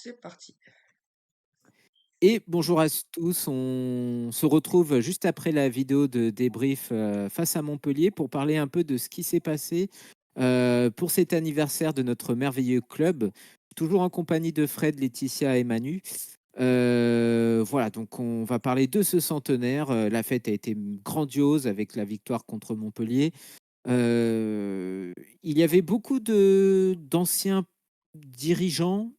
c'est parti. Et bonjour à tous, on se retrouve juste après la vidéo de débrief face à Montpellier pour parler un peu de ce qui s'est passé pour cet anniversaire de notre merveilleux club, toujours en compagnie de Fred, Laetitia et Manu. Voilà, donc on va parler de ce centenaire. La fête a été grandiose avec la victoire contre Montpellier. Heu, il y avait beaucoup d'anciens dirigeants,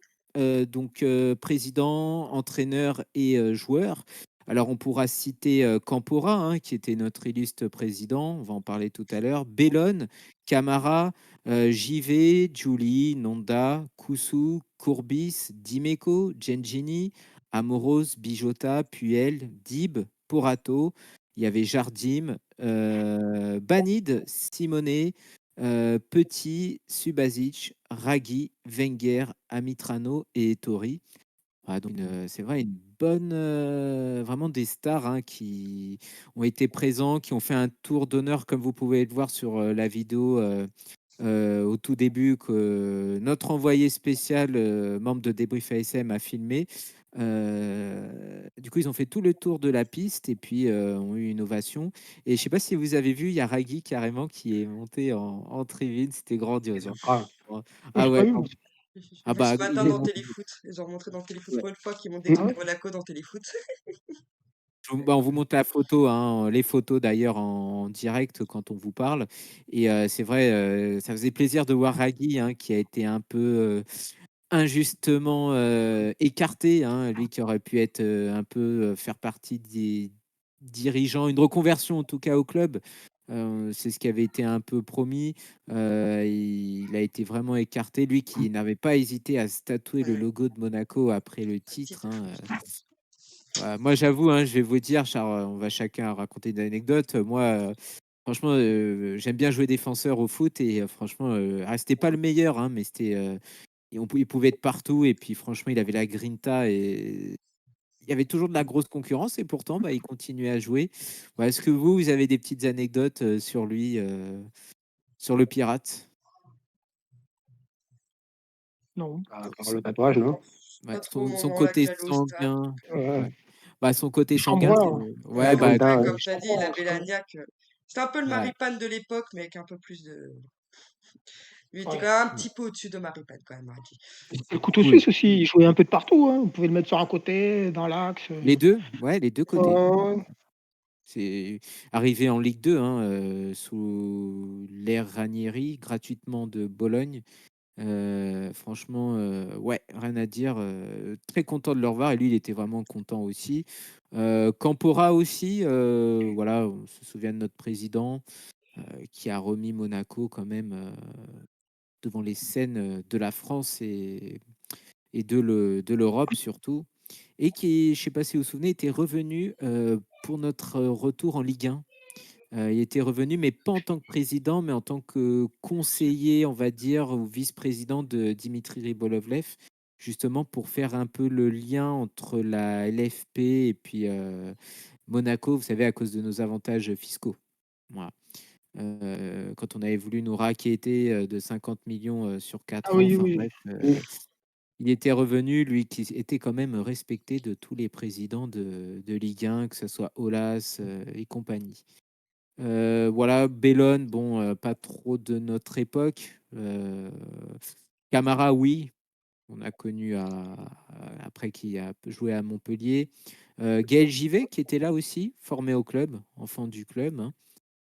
présidents, entraîneurs et joueurs. Alors on pourra citer, Campora, hein, qui était notre illustre président, on va en parler tout à l'heure, Bellone, Camara, Givet, Giuli, Nonda, Koussou, Courbis, Dimeco, Gengini, Amoros, Bijota, Puel, Dib, Porato. Il y avait Jardim, Banid, Simonet, Petit, Subasic, Ragui, Wenger, Amitrano et Ettori. Ah, donc c'est vrai une bonne, vraiment des stars, hein, qui ont été présents, qui ont fait un tour d'honneur comme vous pouvez le voir sur, la vidéo, au tout début que notre envoyé spécial, membre de Débrief ASM a filmé. Du coup, ils ont fait tout le tour de la piste et puis, ont eu une ovation et je sais pas si vous avez vu, il y a Ragui carrément qui est monté en tribune, c'était Et grandiose, ça hein. fera Ouais. non, Ah j'ai pas ouais, vu moi. J'ai ah vu bah, ce matin ils dans ont Téléfoot. Ils ont montré dans Téléfoot Ouais. pour une fois qu'ils montent des Mmh trucs mh. de Monaco dans Téléfoot. on vous montre la photo, hein, les photos d'ailleurs en direct quand on vous parle et c'est vrai, ça faisait plaisir de voir Ragui, hein, qui a été un peu, injustement, écarté, hein, lui qui aurait pu être, un peu, faire partie des dirigeants, une reconversion en tout cas au club. C'est ce qui avait été un peu promis. Il a été vraiment écarté, lui qui n'avait pas hésité à se tatouer le Ouais, logo de Monaco après le un titre, titre. hein. Voilà, moi j'avoue, hein, je vais vous dire, on va chacun raconter des anecdotes. Moi, franchement, j'aime bien jouer défenseur au foot et franchement, c'était pas le meilleur, hein, mais c'était, il pouvait être partout et puis franchement, il avait la grinta et il y avait toujours de la grosse concurrence et pourtant, bah, il continuait à jouer. Ouais, est-ce que vous avez des petites anecdotes, sur lui, sur le pirate? Non, à Co part son le tatouage, non. Ouais, Pas trop au son moment là côté qu'il allait au stade. sanguin, Ouais, ouais. Bah, son côté je sanguin, comprends, c'est hein. ouais, Ouais, bah, ouais, Grinta, comme je tu as dit, il comprends, avait la niaque. C'était un peu le ouais. Maripane de l'époque, mais avec un peu plus de. Il était quand ouais. même un petit peu au-dessus de Maripane, quand même, Raggi. Et le couteau Oui. suisse aussi, il jouait un peu de partout, hein. Vous pouvez le mettre sur un côté, dans l'axe, Les 2, ouais, les 2 côtés. ouais, C'est arrivé en Ligue 2, hein, sous l'ère Ranieri, gratuitement de Bologne. Franchement, ouais, rien à dire, très content de le revoir et lui, il était vraiment content aussi. Campora aussi, voilà, on se souvient de notre président, qui a remis Monaco quand même, devant les scènes, de la France et de l'Europe surtout et qui, je sais pas si vous vous souvenez, était revenu, pour notre, retour en Ligue 1. Il était revenu, mais pas en tant que président, mais en tant que conseiller, on va dire, ou vice-président de Dimitri Ribolovlev, justement pour faire un peu le lien entre la LFP et puis, Monaco, vous savez, à cause de nos avantages fiscaux. Voilà. Quand on avait voulu nous racketter, de 50 millions sur ah 4 ans, oui, enfin oui, bref, oui. il était revenu, lui qui était quand même respecté de tous les présidents de Ligue 1, que ce soit Aulas, et compagnie. Voilà, Bellone, bon, pas trop de notre époque. Camara, oui, on a connu après qui a joué à Montpellier. Gaël Givet qui était là aussi, formé au club, enfant du club, hein.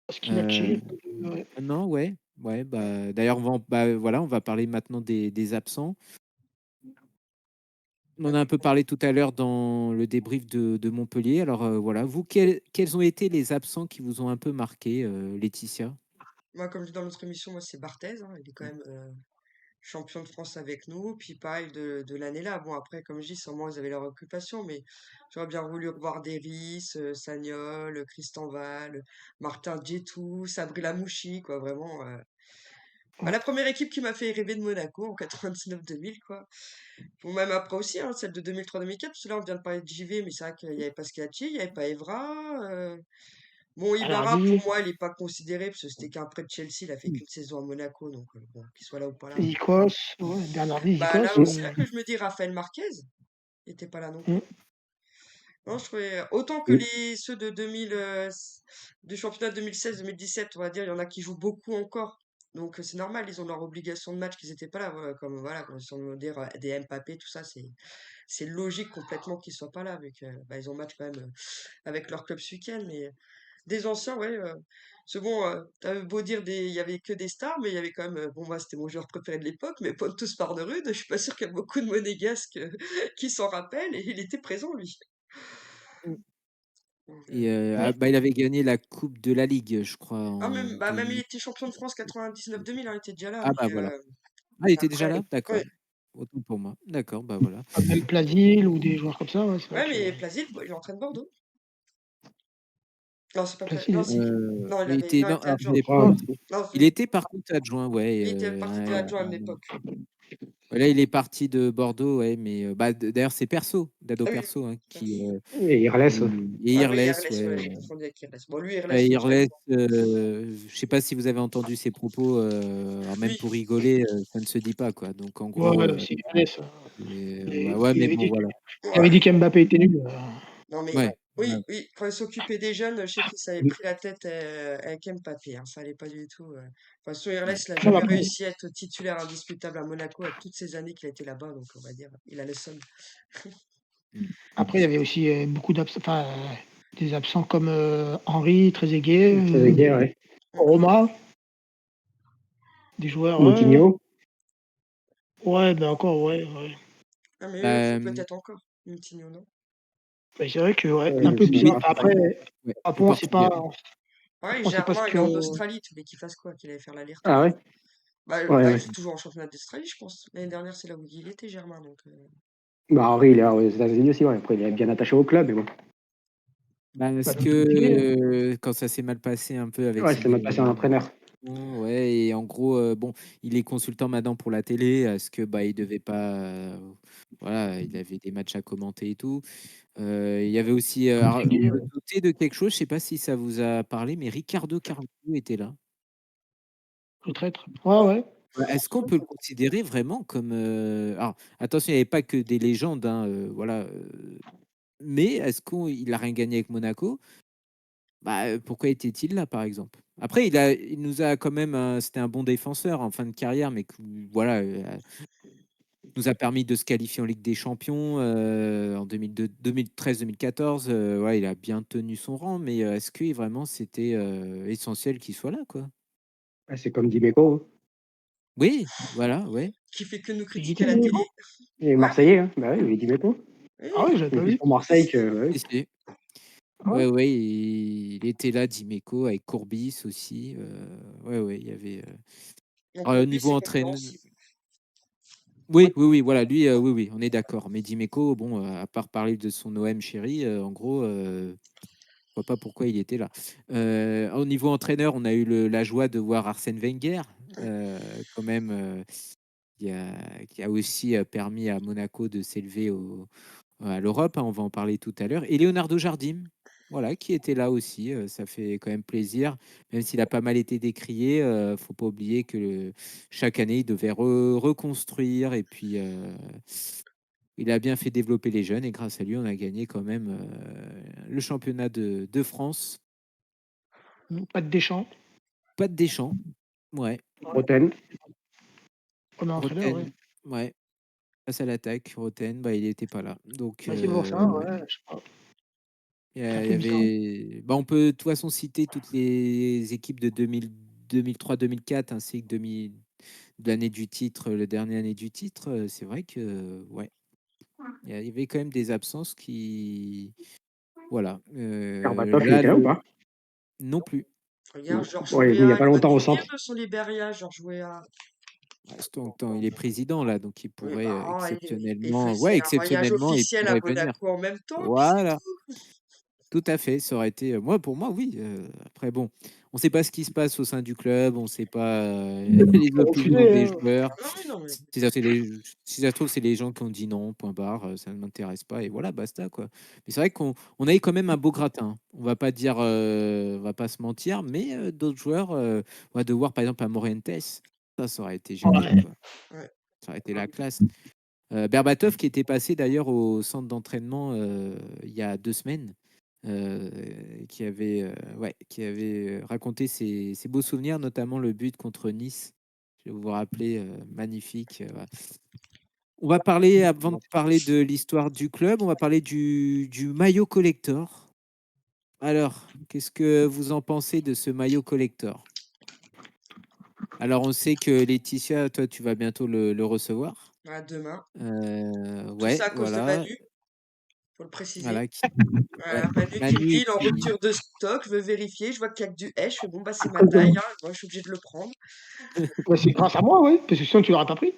Schillaci, ouais. Non, ouais, ouais, bah, d'ailleurs, bah, voilà, on va parler maintenant des absents. On en a un peu parlé tout à l'heure dans le débrief de Montpellier. Alors, voilà, vous, quels ont été les absents qui vous ont un peu marqué, Laetitia? Moi, comme je dis dans notre émission, moi, c'est Barthez, hein. Il est quand même champion de France avec nous. Puis pareil de l'année là. Bon, après, comme je dis, sûrement, ils avaient leur occupation, mais j'aurais bien voulu revoir Deris, Sagnol, Christian Val, Martin Djetou, Sabri Lamouchi, quoi, vraiment. Bah, la première équipe qui m'a fait rêver de Monaco en 99-2000, quoi. Bon, même après aussi, hein, celle de 2003-2004, parce que là, on vient de parler de JV, mais c'est vrai qu'il y avait pas Schillaci, il n'y avait pas Evra. Bon, à Ibarra, pour l'arbitre. moi, il est pas considéré parce que c'était qu'un prêt de Chelsea. Il a fait qu'une saison à Monaco, donc bon, qu'il soit là ou pas là. Zikos, ouais, Bernardi, Bah là, Zikos. c'est là que je me dis Raphaël Marquez, il était pas là non plus. Mm. Non, je trouvais autant que Mm. ceux de 2000, du championnat 2016-2017, on va dire, il y en a qui jouent beaucoup encore. Donc c'est normal, ils ont leur obligation de match qu'ils étaient pas là, comme si on veut dire des Mbappé, tout ça, c'est logique complètement qu'ils soient pas là, vu que bah, ils ont match quand même avec leur club ce week-end. Mais des anciens, ouais, c'est bon, t'avais beau dire il y avait que des stars, mais il y avait quand même, bon, moi c'était mon joueur préféré de l'époque, mais Pontus Parderud, je suis pas sûr qu'il y a beaucoup de Monégasques qui s'en rappellent, et il était présent lui. Donc, Et Ouais. bah, il avait gagné la Coupe de la Ligue, je crois, même, en bah, même il 2000. était champion de France 99-2000, hein, il était déjà là, Ah bah mais voilà. Ah, il était déjà après, là? D'accord. ouais, Autant pour moi. D'accord, bah voilà. Comme même Plasil ou des joueurs comme ça, ouais, c'est vrai ouais, que mais Plasil, il entraîne Bordeaux. Non, c'est pas non, Plasil. si, non, Il était non, il non, était alors adjoint. j'avais Ah, Non, Non, il était par contre adjoint, il ouais, était parti de adjoint à l'époque. ouais, là, il est parti de Bordeaux, ouais, mais bah, d'ailleurs, c'est Perso, Dado Ah oui, Perso, hein, et Irles. et ah oui, Irles, Irles, ouais. ouais, j'ai confondu avec Irles. Bon, lui, Irles, Ouais, moi, je l'aime Irles, bien. je sais pas si vous avez entendu ses propos, alors même Oui, pour rigoler, ça ne se dit pas, quoi. Donc en ouais, gros, ouais, c'est Irles, ouais, ouais, il mais avait bon, dit voilà. il avait ouais. dit qu'Mbappé était nul. Non, mais Ouais, oui, ouais. oui, quand il s'occupait des jeunes, je sais qu'il s'avait pris la tête avec Mbappé, hein, ça allait pas du tout. De toute façon, Irles, Ouais. il n'a Non, mais jamais réussi à être titulaire indiscutable à Monaco avec toutes ces années qu'il a été là-bas, donc on va dire, il a le seum. Mmh. après, il y avait aussi beaucoup d'absents, enfin, des absents comme Henry, Trezeguet, Trezeguet, ouais. Roma, des joueurs. Moutinho. Ouais, ben encore, ouais, ouais. Ah, mais eux, Bah, peut-être encore, Moutinho, non? Ben, c'est vrai que ouais, un Je peu sais bizarre. même oui, pas. Enfin, après, ouais, le Japon, c'est pas, Portugal. Ouais, c'est parce Germain, il que est en Australie, tu voulais qu'il fasse quoi? Qu'il allait faire Ah l'aller-retour? ouais? Bah, Ouais, là, il ouais. joue toujours en championnat d'Australie, je pense. L'année dernière, c'est là où il était, Germain, donc... Bah Henry, il est aux États-Unis aussi, ouais. Après, il est bien attaché au club, mais bon. Bah, bah, parce de l'autre côté, que quand ça s'est mal passé un peu avec Ouais, son c'est mal passé un déménagement, entraîneur. ouais, et en gros, bon, il est consultant maintenant pour la télé. Est-ce que bah il devait pas, voilà, il avait des matchs à commenter et tout. Il y avait aussi, alors, on Trezeguet, peut douter de quelque chose. Je sais pas si ça vous a parlé, mais Ricardo Carvalho était là. le traître. Ouais, Non, ouais. Ouais, est-ce qu'on peut le considérer vraiment comme, alors attention, il n'y avait pas que des légendes, hein, voilà, mais est-ce qu'il a rien gagné avec Monaco? Bah, pourquoi était-il là, par exemple? Après, il nous a quand même, c'était un bon défenseur en fin de carrière, mais que voilà, nous a permis de se qualifier en Ligue des Champions, en 2013-2014, ouais, il a bien tenu son rang, mais, est-ce que vraiment c'était, essentiel qu'il soit là, quoi? Ouais, c'est comme Dimeco, hein. Oui, voilà, ouais. qui fait que nous Il critiquer était à la télé. numéro. Il est Ouais, Marseillais, hein. Bah oui, il est Dimeco. Ah oui. ouais, j'avais Il est pas plus vu. pour Marseille que. Ouais. Si, si. Ah ouais. Ouais, ouais, il était là, Dimeco, avec Courbis aussi, ouais, ouais, il y avait, Donc au pour lui, niveau c'est entraîne compréhensible. oui, oui, oui, voilà, lui, oui, oui, on est d'accord. Mais Dimeco, bon, à part parler de son OM chéri, en gros, je vois pas pourquoi il était là. Au niveau entraîneur, on a eu la joie de voir Arsène Wenger, quand même, qui a aussi, permis à Monaco de s'élever à l'Europe, hein, on va en parler tout à l'heure. Et Leonardo Jardim, voilà, qui était là aussi, ça fait quand même plaisir, même s'il a pas mal été décrié, faut pas oublier que chaque année, il devait reconstruire et puis, il a bien fait développer les jeunes et grâce à lui, on a gagné quand même, le championnat de France. Pas de Deschamps. Pas de Deschamps, ouais, Ouais. Roten. Comme entraîneur, ouais. Roten, ouais, face à l'attaque, Roten, bah, il était pas là, donc, Bah, c'est pour ça, ouais. ouais, je sais pas. Il y C'est un a il y peu bizarre. avait bah, on peut de toute façon citer toutes les équipes de 2003-2004 ainsi que 2000 de l'année du titre, le dernier année du titre, c'est vrai que, ouais, il y avait quand même des absences qui voilà, Berbatov, il là, était là ou pas? non plus. Regarde, Non. Georges Ouais, il est venu il y a Weah, pas il va longtemps au devenir centre. de son Libéria, Georges Weah. Ouais, il est président là, donc il Oui, pourrait, bah, il exceptionnellement faisait ouais, un voyage exceptionnellement, il officiel à pourrait venir. Monaco en même temps, puis c'est Voilà. tout. Tout à fait, ça aurait été, moi, pour moi, oui. Après, bon, on ne sait pas ce qui se passe au sein du club, on ne sait pas les Ils ont opinions refusé, des hein. joueurs. Non, oui, non, mais Si ça se trouve, c'est les gens qui ont dit non, point barre, ça ne m'intéresse pas, et voilà, basta, quoi. Mais c'est vrai qu'on a eu quand même un beau gratin. On va pas dire, on va pas se mentir, mais d'autres joueurs, de voir par exemple à Morientes, ça aurait été génial, Ouais. quoi. ouais. Ça aurait été la classe. Berbatov qui était passé d'ailleurs au centre d'entraînement il y a 2 semaines, qui avait raconté ses beaux souvenirs, notamment le but contre Nice. Je vais vous rappeler, magnifique. Voilà. On va parler, avant de parler de l'histoire du club, on va parler du maillot collector. Alors, qu'est-ce que vous en pensez de ce maillot collector? Alors, on sait que Laetitia, toi, tu vas bientôt le recevoir. À demain. Tout Ouais, ça à cause de voilà. Manu, faut le préciser. Voilà, ouais. Voilà, Manu qui me dit, Manu il est en qui, rupture de stock, je veux vérifier, je vois qu'il y a que du S, je fais bon bah c'est ma taille, hein, moi je suis obligé de le prendre. Ouais, c'est grâce à moi, ouais, parce que sinon tu l'aurais pas pris.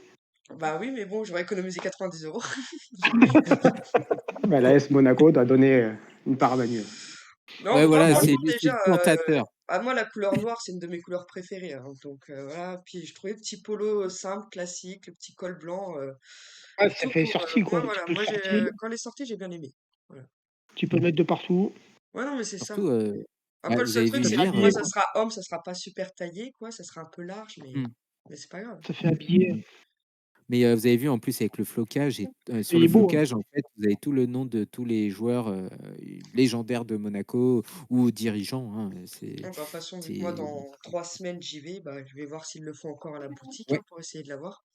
Bah oui, mais bon, j'aurais économisé 90 €. Bah, l'AS Monaco doit donner une part à Manu. Non, ouais, moi voilà, c'est franchement lui, c'est déjà, le tentateur. moi la couleur noire c'est une de mes couleurs préférées, hein, donc voilà. Puis je trouvais le petit polo simple, classique, le petit col blanc, Ouais, ça tout fait pour, sortie, moi quoi. Tu voilà, peux moi sortir, quand elle est sortie j'ai bien aimé. Voilà. tu peux le mettre de partout. Ouais, non mais c'est ça. Surtout, Après le vous seul avez truc vu Ça c'est fait que hier. moi habiller, ça quoi. sera homme, ça sera pas super taillé quoi, ça sera un peu large Hmm. mais c'est pas grave. Ça fait habiller. Mais vous avez vu en plus avec le flocage, et sur Il le est beau, hein. flocage, en fait, vous avez tout le nom de tous les joueurs légendaires de Monaco ou dirigeants, hein. Ouais, bah, de toute façon, vu que moi, C'est, dans 3 semaines, j'y vais, bah, je vais voir s'ils le font encore à la boutique, hein, ouais, pour essayer de l'avoir.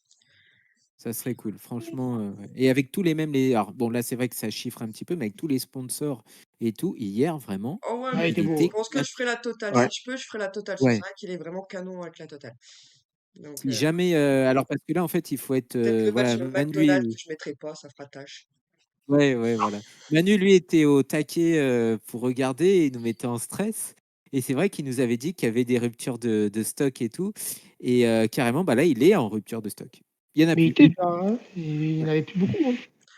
ça serait cool, franchement. Ouais. Et avec tous les mêmes, alors bon, là, c'est vrai que ça chiffre un petit peu, mais avec tous les sponsors et tout, hier, vraiment, Oh ouais, Ouais, il mais était il je beau, était hein. pense que je ferai la totale. Ouais. Si je peux, je ferai la totale. Parce que c'est ouais. vrai qu'il est vraiment canon avec la totale. Donc, Si jamais, alors parce que là, en fait, il faut être, peut-être le voilà, match Manu, McDonald's que je mettrai pas, ça fera tâche. ouais, ouais, voilà. Manu, lui, était au taquet pour regarder et il nous mettait en stress. Et c'est vrai qu'il nous avait dit qu'il y avait des ruptures de stock et tout. Et carrément, bah là, il est en rupture de stock. Il n'y en a Mais il plus. était déjà, hein. Il Ouais, n'avait plus beaucoup, hein.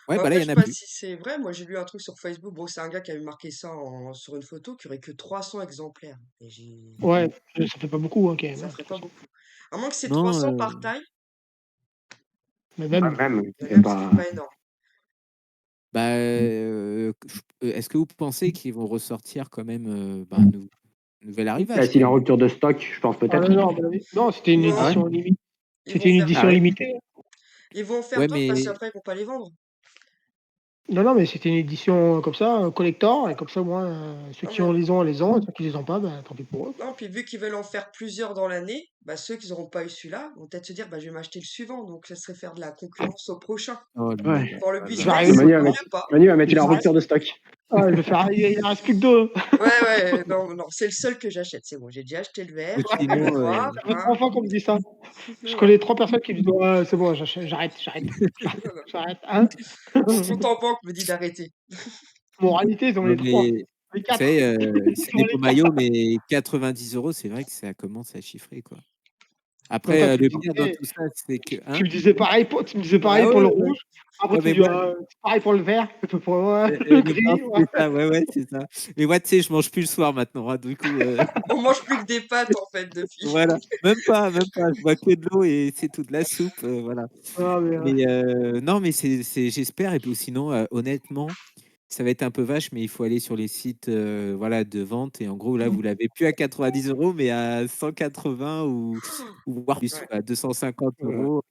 ouais, Bah, bah là, après, il je n'y sais en a pas plus. si c'est vrai. Moi, j'ai lu un truc sur Facebook. Bon, c'est un gars qui avait marqué ça sur une photo, qui aurait que 300 exemplaires. Et Ouais, ça fait pas beaucoup, hein, quand même, ça hein, ferait pas 300. beaucoup. À moins que c'est Non, 300 par taille, Mais Ah, même, même, mais c'est même, ça fait pas. pas énorme. bah, est-ce que vous pensez qu'ils vont ressortir quand même bah, un nouvel Bah, arrivage quand s'il est en même? rupture de stock, je pense ah peut-être. non, non, à mon avis non, c'était une Ah ouais? Non, édition limitée. ils C'était vont une faire Ah édition ouais? limitée. ils vont faire Ouais, d'autres parce mais qu'après, ils vont pas les vendre. Non, non, mais c'était une édition comme ça, collector, et comme ça, moi, ceux Non, qui mais les ont, et ceux qui les ont pas, ben, tant pis pour eux. non, puis vu qu'ils veulent en faire plusieurs dans l'année, bah ceux qui n'auront pas eu celui-là vont peut-être se dire bah je vais m'acheter le suivant, donc ça serait faire de la concurrence au prochain. oh là Ouais. là Pour le Je vais business, arriver, c'est moi, tant mieux pas. Manu va mettre je il est vais en arrêter. rupture de stock. Ah, je vais faire, il en reste plus que 2. Ouais, ouais, non, non, c'est le seul que j'achète, c'est bon, j'ai déjà acheté le vert, ou j'aurai le sinon, noir, Ça fait hein. 3 fois qu'on me dit ça. Je Voilà. connais 3 personnes qui me disent: «Ouais, c'est bon, j'arrête, Non, non. j'arrête, hein». Mon compte en banque me dit d'arrêter. Bon, en réalité, ils ont non, les 3, mais les vous 4. savez, c'est Ils ont des les beaux 4. maillots, mais 90 €, c'est vrai que ça commence à chiffrer, quoi. En même temps, Après, le pire dans tout ça, c'est que, tu hein? me disais pareil Ah pour ouais, le ouais, ouais. rouge. Après, Ouais, tu mais dis: moi, «C'est pareil pour le vert, pour le les blancs, gris». Ouais. c'est ça, ouais, ouais, c'est ça. Mais moi, tu sais, je mange plus le soir maintenant, hein, du coup, On mange plus que des pâtes en fait depuis. voilà. Même pas, je bois que de l'eau et c'est tout, de la soupe, voilà. Non, mais Mais non, mais c'est j'espère, et puis sinon, honnêtement, ça va être un peu vache, mais il faut aller sur les sites, voilà, de vente, et en gros, là, vous l'avez plus à 90 €, mais à 180 ou voire plus, Ouais. à 250 Ouais. €.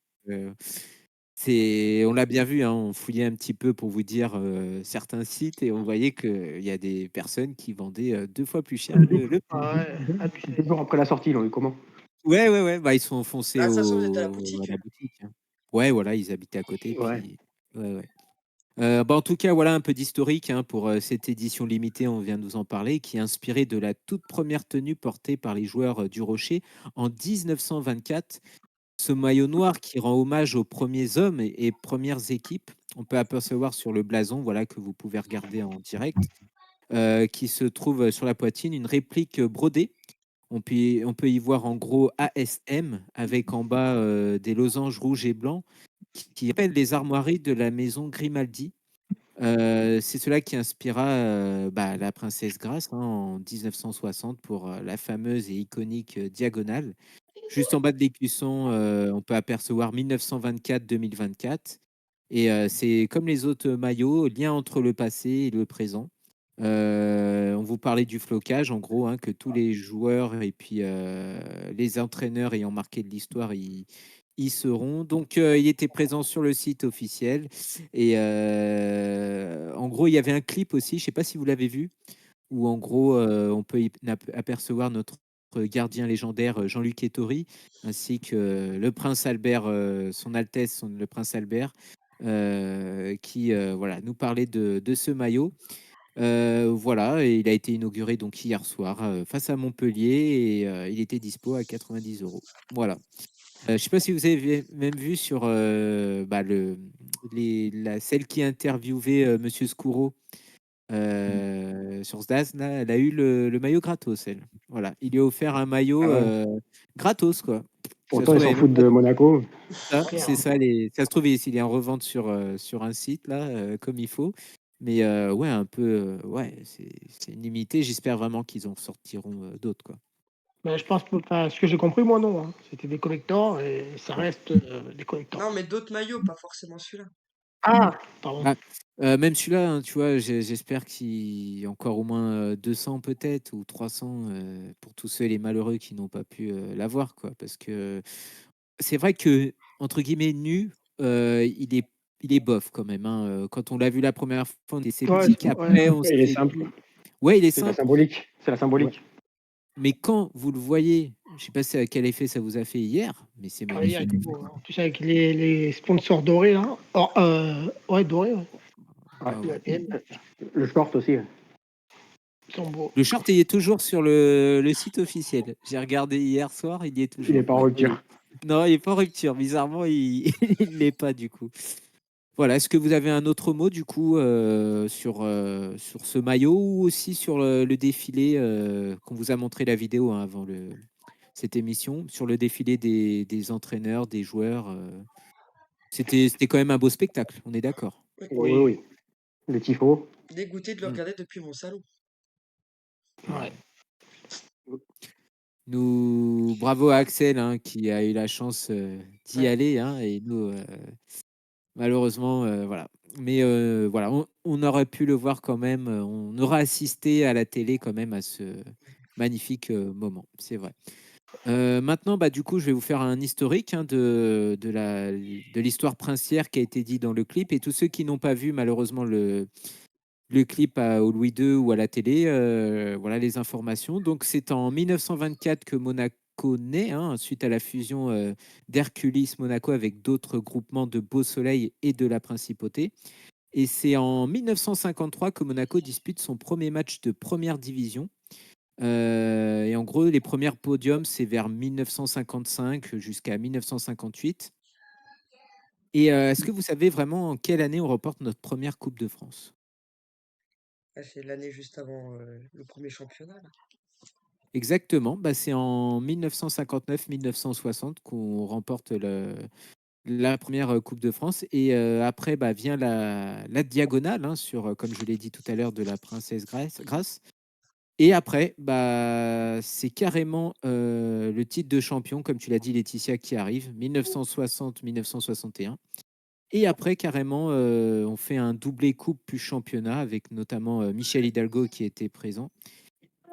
Heu, on l'a bien vu, hein, on fouillait un petit peu pour vous dire, certains sites, et on voyait qu'il y a des personnes qui vendaient, 2 fois plus cher le prix. ah ouais, Deux abusé. jours après la sortie, ils l'ont eu comment? Ouais, ouais, ouais, bah, ils sont foncés Bah, de toute façon, vous êtes à la à boutique. la boutique, hein. Ouais, voilà, ils habitaient à côté, Ouais. puis ouais, ouais. Bah, en tout cas, voilà un peu d'historique, hein, pour cette édition limitée, on vient de nous en parler, qui est inspirée de la toute première tenue portée par les joueurs du Rocher en 1924. Ce maillot noir qui rend hommage aux premiers hommes et premières équipes. On peut apercevoir sur le blason, voilà, que vous pouvez regarder en direct, qui se trouve sur la poitrine, une réplique brodée. On peut y voir en gros ASM avec en bas des losanges rouges et blancs qui rappellent les armoiries de la maison Grimaldi. C'est cela qui inspira la princesse Grace, hein, en 1960 pour la fameuse et iconique diagonale. Juste en bas de l'écusson, on peut apercevoir 1924-2024. Et c'est comme les autres maillots, lien entre le passé et le présent. On vous parlait du flocage, en gros, hein, que tous les joueurs et puis les entraîneurs ayant marqué de l'histoire y seront. Donc, il était présent sur le site officiel. Et en gros, il y avait un clip aussi, je ne sais pas si vous l'avez vu, où en gros, on peut apercevoir notre gardien légendaire Jean-Luc Ettori, ainsi que le prince Albert, son Altesse, le prince Albert, qui voilà, nous parlait de ce maillot. Voilà, et il a été inauguré donc hier soir face à Montpellier et il était dispo à 90 euros. Voilà. Je ne sais pas si vous avez même vu sur celle qui interviewait Monsieur Scuro sur Sdaz, là, elle a eu le maillot gratos, elle. Voilà, il lui a offert un maillot Ah ouais. gratos, quoi. Ça se Pourtant, ils trouve, elle s'en avait même foutent pas de Monaco. ça, Clair, c'est hein. ça, ça se trouve, il est en revente sur un site, là, comme il faut. Mais ouais, un peu, ouais, c'est limité. J'espère vraiment qu'ils en sortiront d'autres, quoi. Mais je pense, enfin, ce que j'ai compris, moi, non, hein. C'était des collectors et ça reste des collectors. Non, mais d'autres maillots, pas forcément celui-là. Ah, pardon. Bah, même celui-là, hein, tu vois, j'espère qu'il y a encore au moins 200 peut-être ou 300 pour tous ceux les malheureux qui n'ont pas pu l'avoir, quoi. Parce que c'est vrai que, entre guillemets, nu, il est bof quand même, hein. Quand on l'a vu la première fois, on était Ouais, sceptique. ouais. Après, on Ouais, il est s'est simple, quoi. dit, ouais, il est C'est la simple. symbolique. C'est la Ouais. symbolique. Mais quand vous le voyez, je sais pas quel effet ça vous a fait hier, mais c'est Ah, il y a magnifique, du en beau, fait. hein. En plus, avec les sponsors dorés, là. Oh, ouais, dorés, ouais. Ouais. Ah La ouais. N, Le short aussi. Ouais. ils sont beaux. Le short, il est toujours sur le site officiel. J'ai regardé hier soir, il y est Il est toujours. pas en Ouais. rupture. Non, il est pas en rupture. Bizarrement, il l'est pas du coup. Voilà. Est-ce que vous avez un autre mot du coup sur ce maillot ou aussi sur le défilé qu'on vous a montré la vidéo, hein, avant cette émission, sur le défilé des entraîneurs, des joueurs. C'était quand même un beau spectacle. On est d'accord. Oui. Oui, oui, Oui, oui. Le tifo. Dégoûté de le Mm. regarder depuis mon salon. ouais. Nous, bravo à Axel, hein, qui a eu la chance d'y Ouais. aller, hein, et nous, malheureusement, voilà. Mais voilà, on aurait pu le voir quand même. On aura assisté à la télé quand même à ce magnifique moment. C'est vrai. Maintenant, bah, du coup, je vais vous faire un historique, hein, de l'histoire princière qui a été dit dans le clip. Et tous ceux qui n'ont pas vu malheureusement le clip au Louis II ou à la télé, voilà les informations. Donc, c'est en 1924 que Monaco naît, hein, suite à la fusion d'Herculis Monaco avec d'autres groupements de Beau Soleil et de la Principauté. Et c'est en 1953 que Monaco dispute son premier match de première division. Et en gros, les premiers podiums, c'est vers 1955 jusqu'à 1958. Et est-ce que vous savez vraiment en quelle année on remporte notre première Coupe de France? Ah, c'est l'année juste avant le premier championnat, là. Exactement, bah, c'est en 1959-1960 qu'on remporte la première Coupe de France. Et après, bah, vient la diagonale, hein, comme je l'ai dit tout à l'heure, de la princesse Grace. Et après, bah, c'est carrément le titre de champion, comme tu l'as dit, Laetitia, qui arrive, 1960-1961. Et après, carrément, on fait un doublé coupe plus championnat avec notamment Michel Hidalgo qui était présent.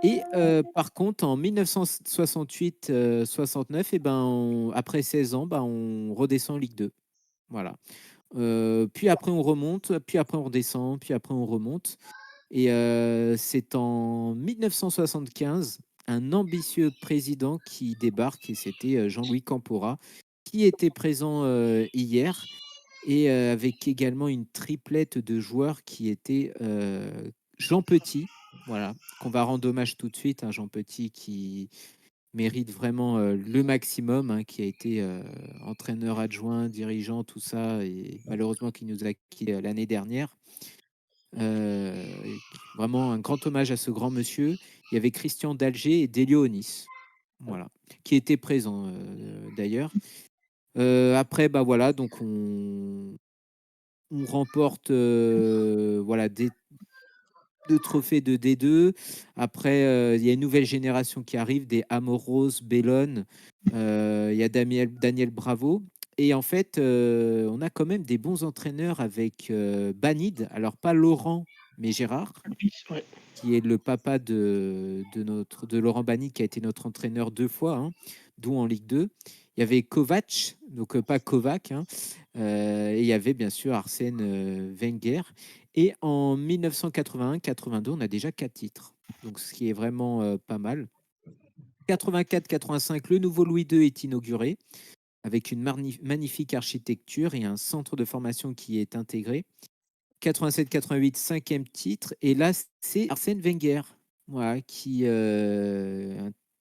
Et par contre, en 1968-69, et ben, après 16 ans, bah, on redescend en Ligue 2. Voilà. Puis après, on remonte, puis après, on redescend, puis après, on remonte. Et c'est en 1975, un ambitieux président qui débarque, et c'était Jean-Louis Campora, qui était présent hier, et avec également une triplette de joueurs qui étaient Jean Petit, voilà, qu'on va rendre hommage tout de suite, hein, Jean Petit qui mérite vraiment le maximum, hein, qui a été entraîneur adjoint, dirigeant, tout ça, et malheureusement qui nous a quittés l'année dernière. Vraiment un grand hommage à ce grand monsieur. Il y avait Christian Dalger et Delio Onis, voilà, qui étaient présents d'ailleurs. Après, bah voilà, donc on remporte voilà, deux trophées de D2. Après, il y a une nouvelle génération qui arrive, des Amoros, Bellone, il y a Daniel Bravo. Et en fait, on a quand même des bons entraîneurs avec Banid, alors pas Laurent, mais Gérard, Ouais. qui est le papa de Laurent Banid, qui a été notre entraîneur 2 fois, hein, d'où en Ligue 2. Il y avait Kovac, donc pas Kovac, hein, et il y avait bien sûr Arsène Wenger. Et en 1981-82, on a déjà 4 titres, donc ce qui est vraiment pas mal. 84-85, le nouveau Louis II est inauguré avec une magnifique architecture et un centre de formation qui est intégré. 87-88, cinquième titre. Et là, c'est Arsène Wenger, voilà, un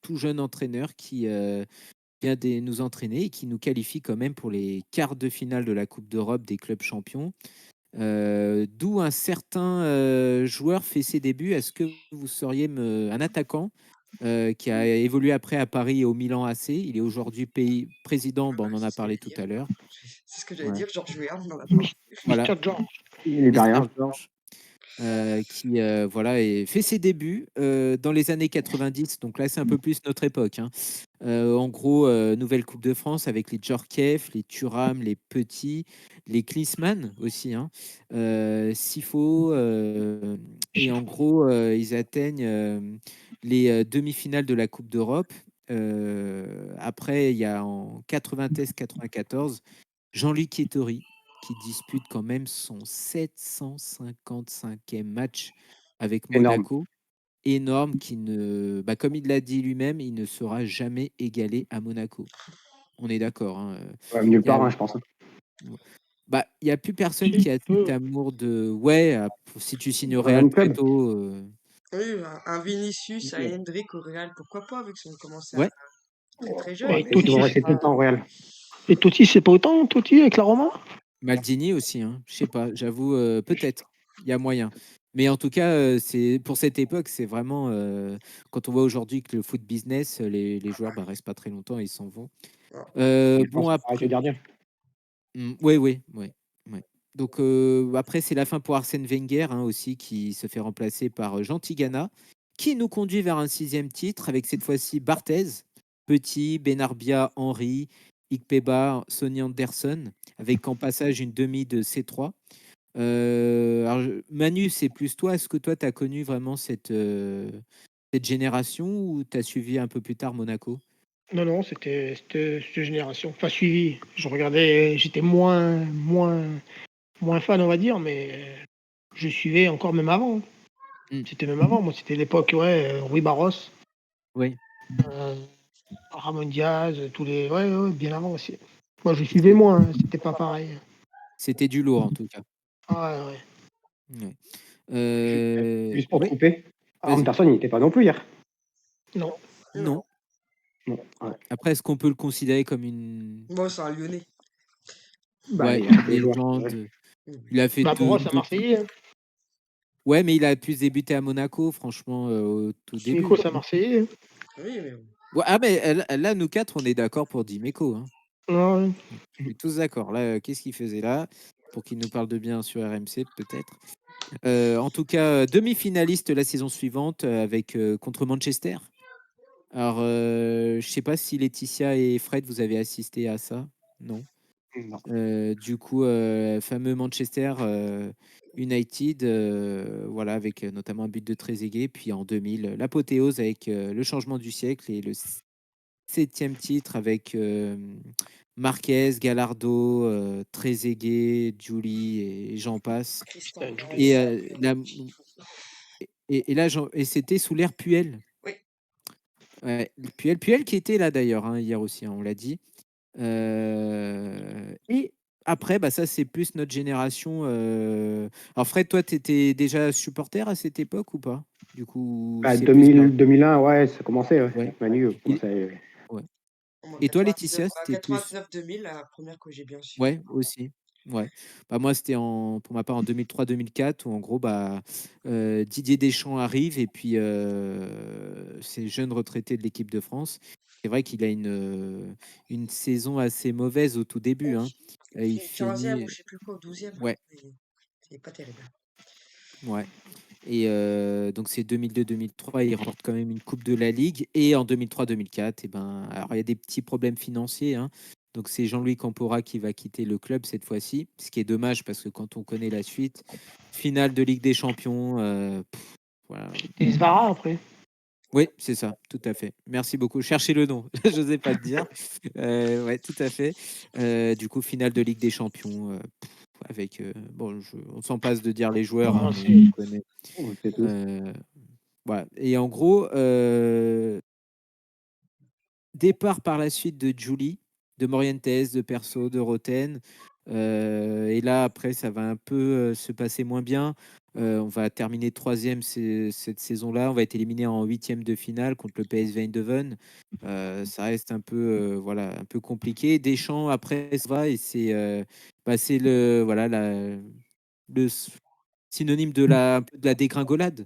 tout jeune entraîneur qui vient de nous entraîner et qui nous qualifie quand même pour les quarts de finale de la Coupe d'Europe des clubs champions. D'où un certain joueur fait ses débuts. Est-ce que vous seriez un attaquant qui a évolué après à Paris et au Milan AC? Il est aujourd'hui président, bon, on Ouais, en c'est a ce que parlé j'allais tout dire. à l'heure. C'est ce que j'allais Ouais. dire, Georges Weah, on en a parlé. Mis- Voilà, Mister George. Mister Libérien. George. Qui voilà, et fait ses débuts dans les années 90. Donc là, c'est un peu plus notre époque, hein. En gros, nouvelle Coupe de France avec les Djorkaeff, les Thuram, les Petits, les Klinsmann aussi, hein, Sifo. Et en gros, ils atteignent les demi-finales de la Coupe d'Europe. Après, il y a en 93-94 Jean-Luc Ettori qui dispute quand même son 755e match avec Énorme. Monaco. Énorme, bah, comme il l'a dit lui-même, il ne sera jamais égalé à Monaco. On est d'accord, hein. Ouais, nulle Il y a, part, hein, je pense. bah, il y a plus personne Si, qui a cet peu. amour de ouais, si tu signes au Dans le Real même très club. tôt. Oui, un Vinicius, un Mais Hendrick au Real, pourquoi pas, vu qu'ils ont commencé Ouais, très très jeune, Et mais ils vont Totti, c'est rester tout le pas. temps au Real. et Totti, c'est pas autant, Totti, avec la Roma? Maldini aussi, hein. Je sais pas, j'avoue, peut-être, il y a moyen. Mais en tout cas, c'est pour cette époque, c'est vraiment quand on voit aujourd'hui que le foot business, les joueurs bah, restent pas très longtemps et ils s'en vont. Voilà. Je pense Bon, qu'il faut arrêter après, le gardien. oui, oui, oui. Ouais. Donc après, c'est la fin pour Arsène Wenger, hein, aussi, qui se fait remplacer par Jean Tigana, qui nous conduit vers un 6e titre avec cette fois-ci Barthez, Petit, Benarbia, Henry, Ikpeba, Sonny Anderson, avec en passage une demi de C3. Alors, Manu, c'est plus toi. Est-ce que toi, tu as connu vraiment cette génération ou tu as suivi un peu plus tard Monaco? Non, non, c'était cette génération. Enfin, suivi. Je regardais, j'étais moins fan, on va dire, mais je suivais encore même avant. Hmm. C'était même avant. Moi, c'était l'époque, ouais, Rui Barros, Oui, euh, Ramon Diaz, tous les. Ouais, ouais, bien avant aussi. Moi, je suivais c'est- moins, hein, c'était pas pareil. c'était du lourd en tout cas. Ah, ouais, ouais. Ouais. Juste, juste pour te Oui, couper. vas-y. Anderson, il n'était pas non plus hier. Non. Non. Non. Non. Ouais. Après, est-ce qu'on peut le considérer comme une Bon, c'est un Lyonnais. Bah, ouais, il y a une que des joueurs qui. Ouais. légende? Il a fait Bah, pour moi, c'est un deux. Marseillais, hein. Ouais, mais il a plus débuté à Monaco, franchement, au tout Dimeco, début. c'est un Marseillais, hein. Oui, mais Ouais, ah, mais là, nous quatre, on est d'accord pour Dimeco, hein. Ouais, ouais. On est tous d'accord. Là, qu'est-ce qu'il faisait là? Pour qu'il nous parle de bien sur RMC, peut-être. En tout cas, demi-finaliste la saison suivante avec contre Manchester. Alors, je sais pas si Laetitia et Fred, vous avez assisté à ça. Non. Non. Du coup, fameux Manchester United, voilà, avec notamment un but de Trezeguet. Puis en 2000, l'apothéose avec le changement du siècle et le 7e titre avec Marquez, Gallardo, Trezeguet, Juli et j'en passe. Christian Putain, Julie. Et, et là, et c'était sous l'ère Puel. Oui. Ouais, Puel qui était là d'ailleurs, hein, hier aussi, hein, on l'a dit. Et après, bah, ça, c'est plus notre génération. Alors, Fred, toi, tu étais déjà supporter à cette époque ou pas? Du coup, Bah, c'est plus vers. 2001, ouais, ça commençait. Ouais. Ouais. Manu Il- commençait. ouais. Moi, Et toi, Laetitia, c'était plus. 99-2000, la première que j'ai bien suivie. Ouais, aussi. Ouais. Bah, moi, c'était pour ma part en 2003-2004 où, en gros, bah, Didier Deschamps arrive et puis ces jeunes retraités de l'équipe de France. C'est vrai qu'il a une saison assez mauvaise au tout début, hein. Il Puis 15e ou finit. je sais plus quoi, ou 12e là. Ouais, Il est pas terrible. ouais. Et donc c'est 2002-2003, il remporte quand même une coupe de la Ligue. Et en 2003-2004, et ben, alors il y a des petits problèmes financiers, hein. Donc c'est Jean-Louis Campora qui va quitter le club cette fois-ci, ce qui est dommage parce que quand on connaît la suite, finale de Ligue des Champions, voilà. Et Svara après. Oui, c'est ça, tout à fait. Merci beaucoup. Cherchez le nom, je n'osais pas le dire. Ouais, tout à fait. Du coup, finale de Ligue des Champions, avec bon, on s'en passe de dire les joueurs, hein, Non, mais on c'est connaît. On le sait tous. Voilà. Et en gros, départ par la suite de Julie, de Morientes, de Perso, de Roten. Et là, après, ça va un peu se passer moins bien. On va terminer troisième cette saison-là. On va être éliminé en huitième de finale contre le PSV Eindhoven. Ça reste un peu, voilà, un peu compliqué. Deschamps, après, ça va et c'est voilà, le synonyme un peu de la dégringolade.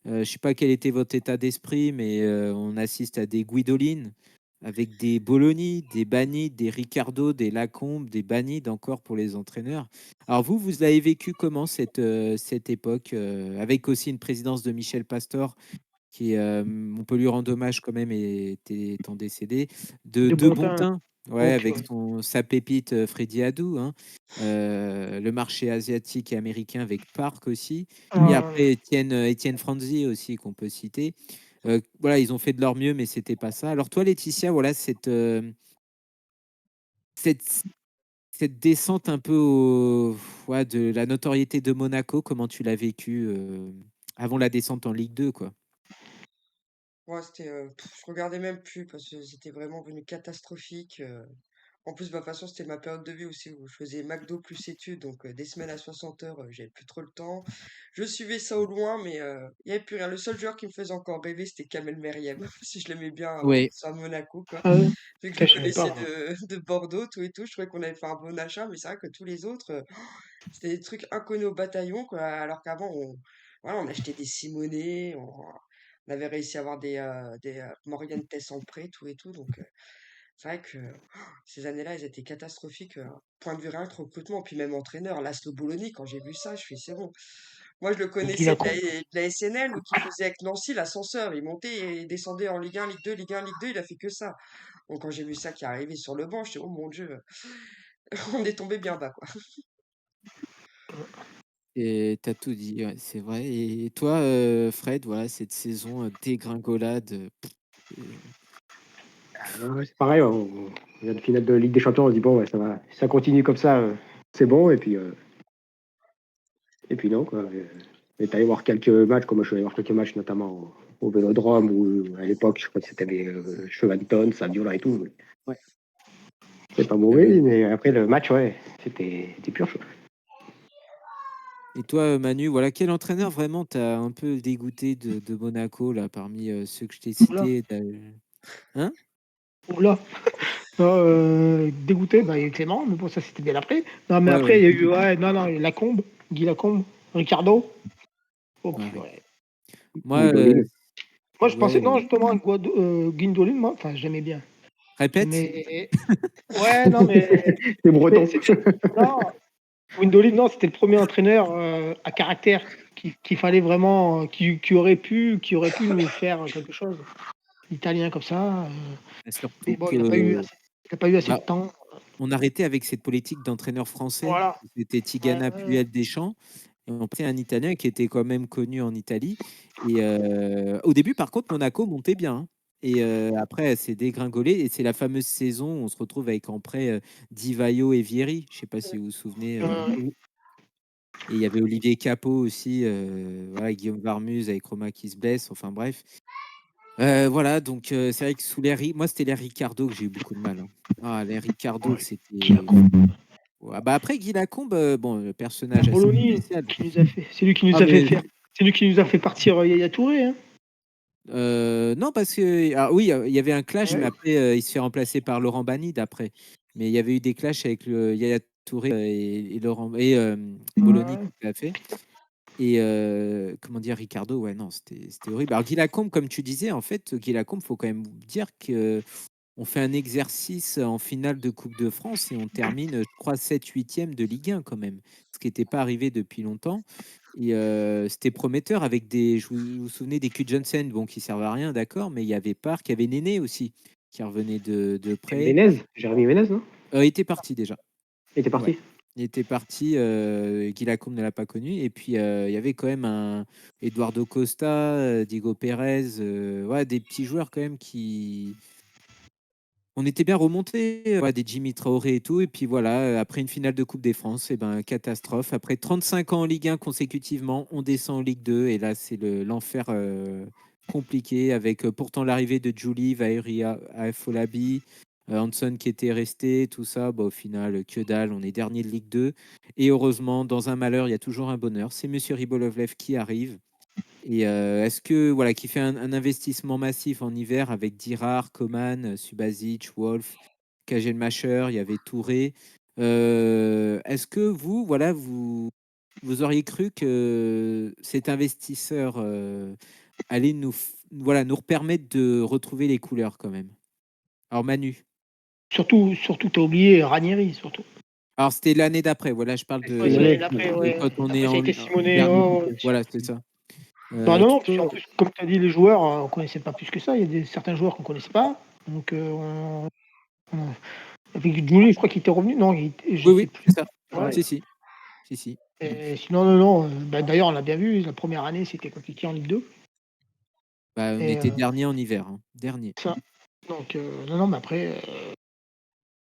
Je sais pas quel était votre état d'esprit, mais on assiste à des Guidolin avec des Bologna, des Banni, des Ricardo, des Lacombe, des Banni encore pour les entraîneurs. Alors vous l'avez vécu comment cette époque, avec aussi une présidence de Michel Pastor qui, on peut lui rendre hommage quand même, étant décédé, de de bon teint. Bontin, ouais, Ok, avec ouais. sa pépite Freddy Adu, hein. Le marché asiatique et américain avec Park aussi, et après Étienne Franzi aussi qu'on peut citer. Voilà, ils ont fait de leur mieux, mais c'était pas ça. Alors toi, Laetitia, voilà cette, cette descente un peu ouais, de la notoriété de Monaco, comment tu l'as vécu avant la descente en Ligue 2, quoi. Ouais, je regardais même plus parce que c'était vraiment devenu catastrophique. En plus, bah, de toute façon, c'était ma période de vie aussi où je faisais McDo plus études, donc des semaines à 60 heures, j'avais plus trop le temps. Je suivais ça au loin, mais il n'y avait plus rien. Le seul joueur qui me faisait encore rêver, c'était Kamel Meriem, si je l'aimais bien avant Oui, qu'il soit à Monaco, quoi. Ah ouais. Vu que je Putain, le je savais pas, connaissais moi. de Bordeaux, tout et tout, je trouvais qu'on avait fait un bon achat, mais c'est vrai que tous les autres, c'était des trucs inconnus au bataillon, quoi. Alors qu'avant, voilà, on achetait des Simonet, on avait réussi à avoir des Morientes en prêt, tout et tout. Donc, c'est vrai que ces années-là, elles étaient catastrophiques. Point de vue rien que recrutement, puis même entraîneur. Laszlo Bologna, quand j'ai vu ça, je fais c'est bon. Moi, je le Guy connaissais Lacombe. de la SNL, où il faisait avec Nancy l'ascenseur. Il montait et descendait en Ligue 1, Ligue 2, Ligue 1, Ligue 2. Il a fait que ça. Donc, quand j'ai vu ça qui arrivait sur le banc, je dis, oh mon Dieu, on est tombé bien bas, quoi. et t'as tout dit, ouais, c'est vrai. Et toi, Fred, voilà, cette saison dégringolade. Et- Ouais, c'est pareil, on vient de finale de Ligue des Champions, on se dit bon, ouais, ça va, si ça continue comme ça, c'est bon. Et puis non, quoi. On est allé voir quelques matchs, comme moi je suis allé voir quelques matchs, notamment au Vélodrome, où à l'époque, je crois que c'était avec Chevanton, Saviola et tout. Ouais, c'est pas Ah mauvais, ouais. mais après le match, ouais, c'était pur chaud. Et toi, Manu, voilà, quel entraîneur vraiment t'as un peu dégoûté de Monaco, là, parmi ceux que je t'ai Oula, cités? Hein? oula. Non, dégoûté, bah, il y a eu Clément, mais bon, ça c'était bien après. Non, mais Ouais, après, ouais, il y a eu, ouais, non, non, Lacombe, Guy Lacombe, Ricardo. Oh, ouais, purée. moi, Guidolin, Moi, je pensais, non, ouais. justement, Guindolin, moi, enfin, j'aimais bien. Répète? Mais, ouais, non, mais c'est breton. non, Guindolin, non, c'était le premier entraîneur à caractère qu'il fallait vraiment, qui aurait pu nous faire quelque chose. Italien comme ça. Mais Surtout bon, que il a pas eu assez de bah, temps. on arrêtait avec cette politique d'entraîneur français. Voilà. C'était Ouais, Tigana puis Deschamps. Et on prenait un Italien qui était quand même connu en Italie. Et au début, par contre, Monaco montait bien, hein. Et après, c'est dégringolé. Et c'est la fameuse saison où on se retrouve avec en prêt Di Vaio et Vieri. Je ne sais pas si vous vous souvenez. Et il y avait Olivier Capot aussi. Voilà, Guillaume Varmuz avec Roma qui se blesse. Enfin bref. Voilà, donc c'est vrai que sous moi, c'était l'ère Ricardo que j'ai eu beaucoup de mal, hein. Ah, l'ère Ricardo, ouais, Guy c'était. Lacombe. Ouais, bah après, Guy Lacombe, bon, le personnage assez Bologna, spécial. qui nous a fait, c'est lui qui nous Ah, a fait mais faire, c'est lui qui nous a fait partir Yaya Touré, hein. non, parce que. Ah, oui, il y avait un clash, mais Ouais. après, il se fait remplacer par Laurent Banni d'après. Mais il y avait eu des clashs avec le Yaya Touré et Laurent et Bologna Ouais. tout à fait. Et comment dire, Ricardo, ouais, non, c'était horrible. Alors, Guy Lacombe, comme tu disais, en fait, Guy Lacombe, faut quand même dire que on fait un exercice en finale de Coupe de France et on termine, je crois, 7-8e de Ligue 1 quand même, ce qui n'était pas arrivé depuis longtemps. Et c'était prometteur avec des. Vous vous souvenez des Q Johnson, bon, qui servent à rien, d'accord, mais il y avait Park, il y avait Néné aussi, qui revenait de Et près. Ménez, Jérémy Ménez, non? Il était parti déjà. Il était Ouais. parti. Il était parti, Guy Lacombe ne l'a pas connu. Et puis, il y avait quand même un Eduardo Costa, Diego Pérez, ouais, des petits joueurs quand même qui. On était bien remontés, ouais, des Jimmy Traoré et tout. Et puis voilà, après une finale de Coupe des France, et ben, catastrophe. Après 35 ans en Ligue 1 consécutivement, on descend en Ligue 2. Et là, c'est l'enfer compliqué avec pourtant l'arrivée de Julie, Vaeri Afolabi, Hanson qui était resté, tout ça. Bah, au final, que dalle, on est dernier de Ligue 2. Et heureusement, dans un malheur, il y a toujours un bonheur. C'est Monsieur Ribolovlev qui arrive. Et est-ce que voilà, qui fait un investissement massif en hiver avec Dirard, Coman, Subasic, Wolf, Kajelmacher, il y avait Touré. Est-ce que vous, voilà, vous auriez cru que cet investisseur allait voilà, nous permettre de retrouver les couleurs quand même? Alors Manu. Surtout, t'as oublié Ranieri, surtout. Alors c'était l'année d'après. Voilà, je parle Ouais, c'est l'année de, d'après, de ouais. quand on est Après, ça a en été Simone. dernier. Oh, ouais. Voilà, c'est ça. Bah non, Tu puis en peux. plus, comme tu as dit, les joueurs, on connaissait pas plus que ça. Il y a certains joueurs qu'on connaissait pas. Donc, avec Julie, je crois qu'il était revenu. Non, je Oui, sais oui, plus. c'est ça. Ouais. Si, si. Si, si. Et sinon, non. Bah, d'ailleurs, on l'a bien vu. La première année, c'était compliqué en Ligue 2. Bah, on Et était dernier en hiver, hein. Dernier. ça. Donc, non, mais après,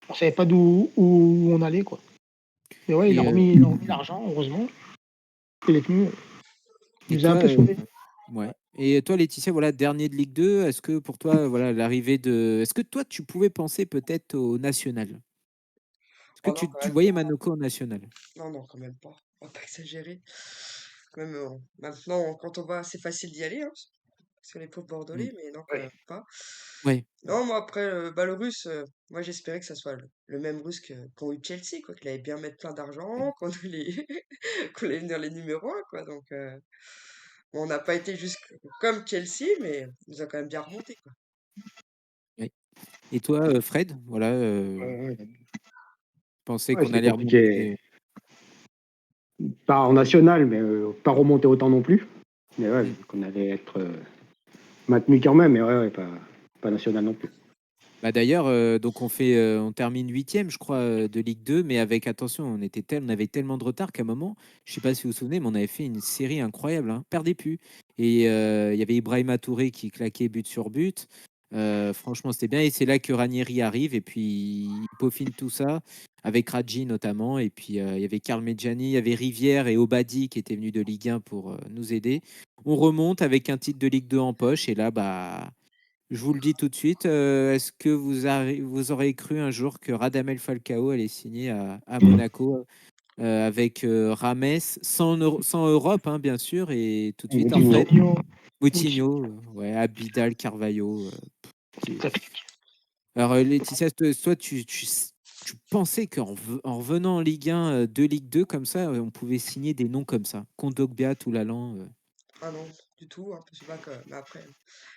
on savait pas où on allait, quoi. Mais ouais, Et, il a remis l'argent, heureusement. Il est venu. Il et nous a un toi, peu sauvés. ouais. Et toi, Laetitia, voilà, dernier de Ligue 2, est-ce que pour toi, voilà, l'arrivée de. Est-ce que toi, tu pouvais penser peut-être au national? Est-ce que Oh non, quand tu même voyais pas. Manoko au national? Non, non, quand même pas. On va pas exagérer. Quand même, maintenant, quand on va, c'est facile d'y aller, hein, parce que les pauvres Mm. Bordelais, mais non, quand Ouais. même pas. Ouais. Non, moi, après, bah, le russe, moi, j'espérais que ça soit le même russe qu'ont eu Chelsea, quoi, qu'il allait bien mettre plein d'argent, qu'on allait, qu'on allait venir les numéros 1, quoi. Donc, bon, on n'a pas été jusque comme Chelsea, mais ils ont quand même bien remonté, quoi. Ouais. Et toi, Fred, voilà, Ouais, pensais ouais, qu'on c'était allait compliqué. remonter. Pas en national, mais pas remonter autant non plus. Mais ouais, Mm. qu'on allait être maintenu quand même, mais ouais, pas national non plus. Bah d'ailleurs, donc on termine huitième, je crois, de Ligue 2, mais avec attention, on avait tellement de retard qu'à un moment, je sais pas si vous vous souvenez, mais on avait fait une série incroyable, hein, perdez plus. Et il y avait Ibrahima Touré qui claquait but sur but. Franchement, c'était bien. Et c'est là que Ranieri arrive et puis il peaufine tout ça avec Radji notamment. Et puis il y avait Karl Medjani, il y avait Rivière et Obadi qui étaient venus de Ligue 1 pour nous aider. On remonte avec un titre de Ligue 2 en poche et là, bah. Je vous le dis tout de suite, est-ce que vous aurez cru un jour que Radamel Falcao allait signer à Monaco avec Rames, sans Europe, hein, bien sûr, et tout de suite, alors Moutinho. Fred, Moutinho, Moutinho, ouais, Abidal, Carvalho. C'est- Alors Laetitia, toi, tu pensais en revenant en Ligue 1, de Ligue 2 comme ça, on pouvait signer des noms comme ça, Kondogbia, Toulalan. Ah non, du tout, hein, je sais pas que, mais après,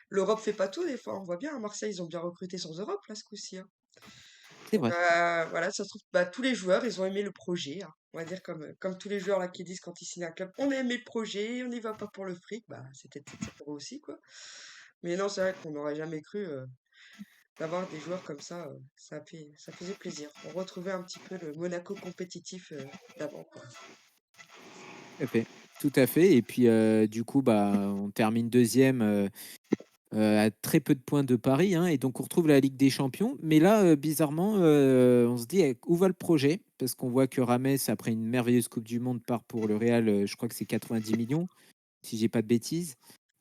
l'Europe fait pas tout, des fois, on voit bien, à Marseille, ils ont bien recruté sans Europe, là, ce coup-ci, hein. C'est Donc, vrai. voilà, ça se trouve, bah, tous les joueurs, ils ont aimé le projet, hein. On va dire comme tous les joueurs là qui disent quand ils signent un club, on a aimé le projet, on n'y va pas pour le fric, bah c'était peut-être ça pour eux aussi, quoi. Mais non, c'est vrai qu'on n'aurait jamais cru d'avoir des joueurs comme ça, ça faisait plaisir. On retrouvait un petit peu le Monaco compétitif d'avant, quoi. Tout à fait. Tout à fait. Et puis, du coup, bah, on termine deuxième. À très peu de points de Paris, hein, et donc on retrouve la Ligue des Champions. Mais là, bizarrement, on se dit où va le projet? Parce qu'on voit que Rames, après une merveilleuse Coupe du Monde, part pour le Real, je crois que c'est 90 millions, si j'ai pas de bêtises.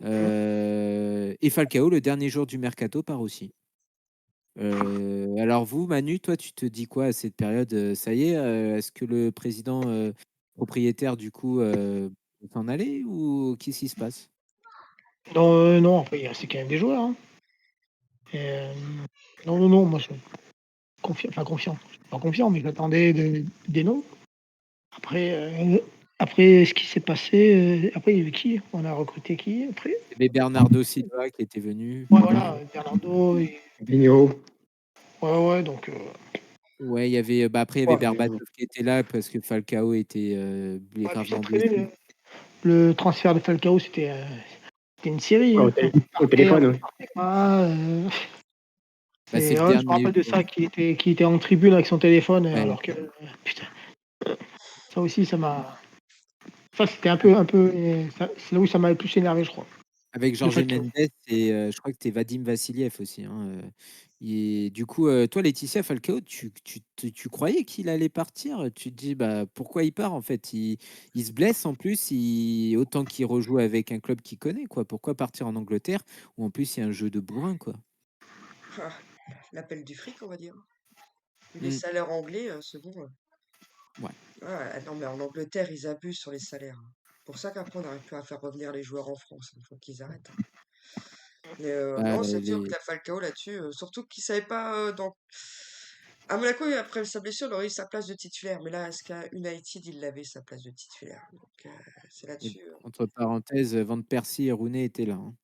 Hein. Et Falcao, le dernier jour du mercato, part aussi. Alors vous, Manu, toi, tu te dis quoi à cette période? Ça y est, est-ce que le président propriétaire, du coup, peut s'en aller ou qu'est-ce qui se passe? Non, non, après, il restait quand même des joueurs. Hein. Et, non, moi, je suis confiant. Je suis pas confiant, mais j'attendais des noms. Après, ce qui s'est passé, après, il y avait qui? On a recruté qui après? Il y avait Bernardo Silva qui était venu. Ouais, voilà, Bernardo, Vigno. Ouais, donc Ouais, il y avait, après, il y avait ouais, Berbatov qui était là parce que Falcao était ouais, puis ça gravement traînait. blessé. Le transfert de Falcao, c'était une série, Ouais, hein. Il au partait, téléphone, après ouais. il partait pas. Bah, c'est C'est le ouais, je me dernier, rappelle de ça, qui était en tribune avec son téléphone, ouais. alors que putain, ça aussi, ça c'était un peu, c'est là où ça m'avait le plus énervé, je crois, Avec de Jorge Falcao. Mendes et je crois que c'était Vadim Vassiliev aussi, hein, et du coup, toi, Laetitia, Falcao, tu croyais qu'il allait partir? Tu te dis: «Bah, pourquoi il part, en fait?» Il se blesse en plus, autant qu'il rejoue avec un club qu'il connaît, quoi. Pourquoi partir en Angleterre où en plus il y a un jeu de bourrin, quoi? Ah, l'appel du fric, on va dire. Vu les Mmh, salaires anglais, c'est bon. ouais. Ah, non, mais en Angleterre, ils abusent sur les salaires, hein. Pour ça qu'après, on n'arrive plus à faire revenir les joueurs en France. Il faut qu'ils arrêtent, hein. Mais Bah, non, c'est dur que les la Falcao là-dessus. Surtout qu'il savait pas à Monaco, après sa blessure, il aurait eu sa place de titulaire. Mais là, à SK United, il avait sa place de titulaire. Donc, c'est et là-dessus. entre parenthèses, Van Persie et Rooney étaient là, hein.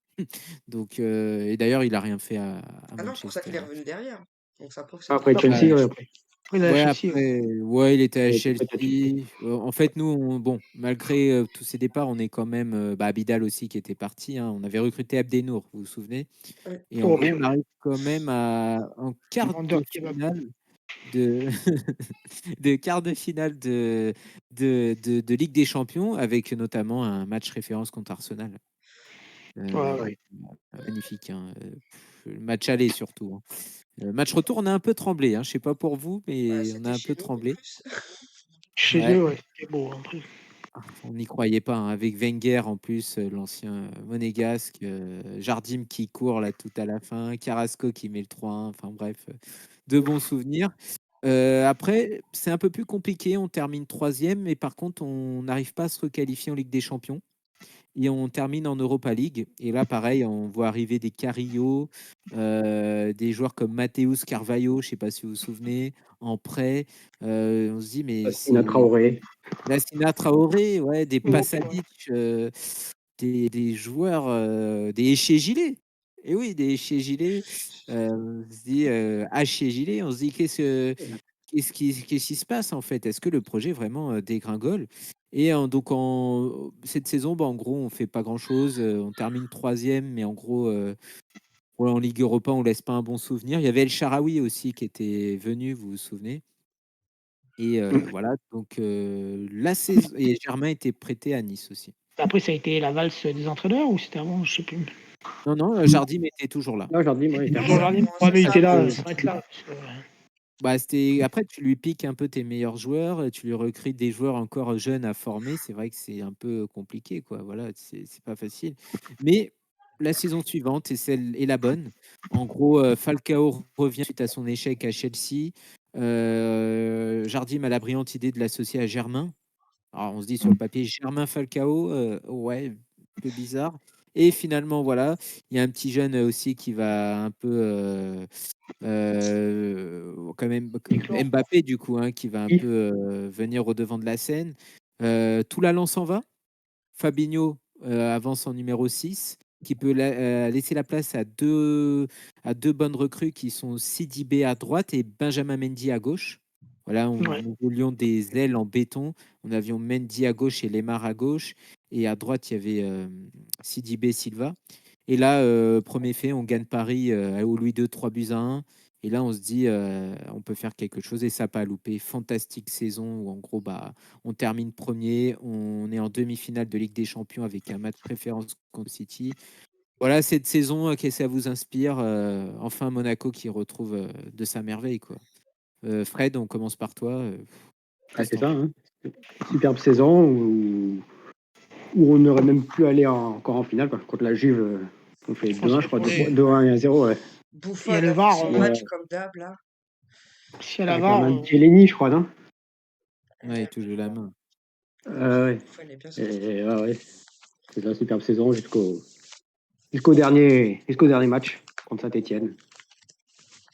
Donc et d'ailleurs, il a rien fait à Ah non, c'est pour ça Manchester, qu'il est hein. revenu derrière. Donc, ça prouve que c'était Après une bonne Bah, Chelsea, ouais, pioche. après. Après il est à ouais, Chelsea, ouais. après, ouais, il était à Ouais, peut-être à Chelsea. Chelsea. En fait, nous, bon, malgré tous ces départs, on est quand même, bah, Abidal aussi qui était parti, hein. On avait recruté Abdenour, vous vous souvenez? Ouais. Et en Oh gros, on purée, arrive quand même en quart vendeur de kebab. finale de, de quart de finale de Ligue des Champions, avec notamment un match référence contre Arsenal. Ouais, Euh, ouais. Ouais. Magnifique, hein. Le match aller surtout, hein. Le match retour, on a un peu tremblé, hein. Je sais pas pour vous, Bah, mais on a c'était un chez peu nous en tremblé. plus. Chez Ouais. eux, ouais, c'était beau, hein, après. On n'y croyait pas, hein, avec Wenger en plus, l'ancien monégasque, Jardim qui court là tout à la fin, Carrasco qui met le 3-1, enfin bref, de bons souvenirs. Après, c'est un peu plus compliqué, on termine troisième, mais par contre, on n'arrive pas à se requalifier en Ligue des Champions. Et on termine en Europa League. Et là, pareil, on voit arriver des Carrillo, des joueurs comme Mateus Carvalho, je ne sais pas si vous vous souvenez, en prêt. On se dit, mais Sina c'est Traoré. Lassina Traoré, ouais, des Ouais, ouais. Pasalic, des joueurs, des Eché Gilet. Et oui, des Eché Gilet. On se dit, Haché Gilet, on se dit, qu'est-ce qui se passe en fait? Est-ce que le projet vraiment dégringole? Et donc, cette saison, bah, en gros, on fait pas grand-chose. On termine troisième, mais en gros, ouais, en Ligue Europa, on laisse pas un bon souvenir. Il y avait El Shaarawy aussi qui était venu, vous vous souvenez? Et voilà, donc la saison, et Germain était prêté à Nice aussi. Après, ça a été la valse des entraîneurs ou c'était avant? Je sais plus. Non, non, Jardim était toujours là. Là, Jardim, Il ouais, il était était Non, toujours après. ça a Jardim. Ouais, commencé mais il ça était avant là, nous. c'est vrai que là, Bah, après, tu lui piques un peu tes meilleurs joueurs, tu lui recrutes des joueurs encore jeunes à former. C'est vrai que c'est un peu compliqué, quoi. Voilà, c'est pas facile. Mais la saison suivante, est la bonne. En gros, Falcao revient suite à son échec à Chelsea. Jardim a la brillante idée de l'associer à Germain. Alors, on se dit sur le papier, Germain Falcao, ouais, un peu bizarre. Et finalement, voilà, il y a un petit jeune aussi qui va un peu, quand même, éclore. Mbappé, du coup, hein, qui va un peu venir au devant de la scène. Toulalan s'en va. Fabinho avance en numéro 6, qui peut laisser la place à deux bonnes recrues qui sont Sidibé à droite et Benjamin Mendy à gauche. Voilà, Ouais. nous voulions des ailes en béton. On avions Mendy à gauche et Lemar à gauche. Et à droite, il y avait Sidibé Silva. Et là, premier fait, on gagne Paris au Louis II, 3 buts à 1. Et là, on se dit, on peut faire quelque chose. Et ça n'a pas loupé. Fantastique saison où, en gros, bah, on termine premier. On est en demi-finale de Ligue des Champions avec un match préférence contre City. Voilà, cette saison, qu'est-ce que ça vous inspire? Enfin, Monaco qui retrouve de sa merveille, quoi. Fred, on commence par toi. Ah, Qu'est-ce que c'est t'en ça, penses? hein. Superbe saison où on n'aurait même plus allé encore en finale, quoi. Contre la Juve, on fait On 2-1, je serait crois, tourné. 2-1 et 1-0, ouais. Il y a Buffon le a fait VAR. son match comme d'hab, là. Si à la Avec la VAR, main de Chiellini, je crois, non? Ouais, il Ouais, touche de la main. Ouais. Buffon est bien sorti. Et ouais, ouais. C'est une superbe saison jusqu'au dernier match contre Saint-Etienne.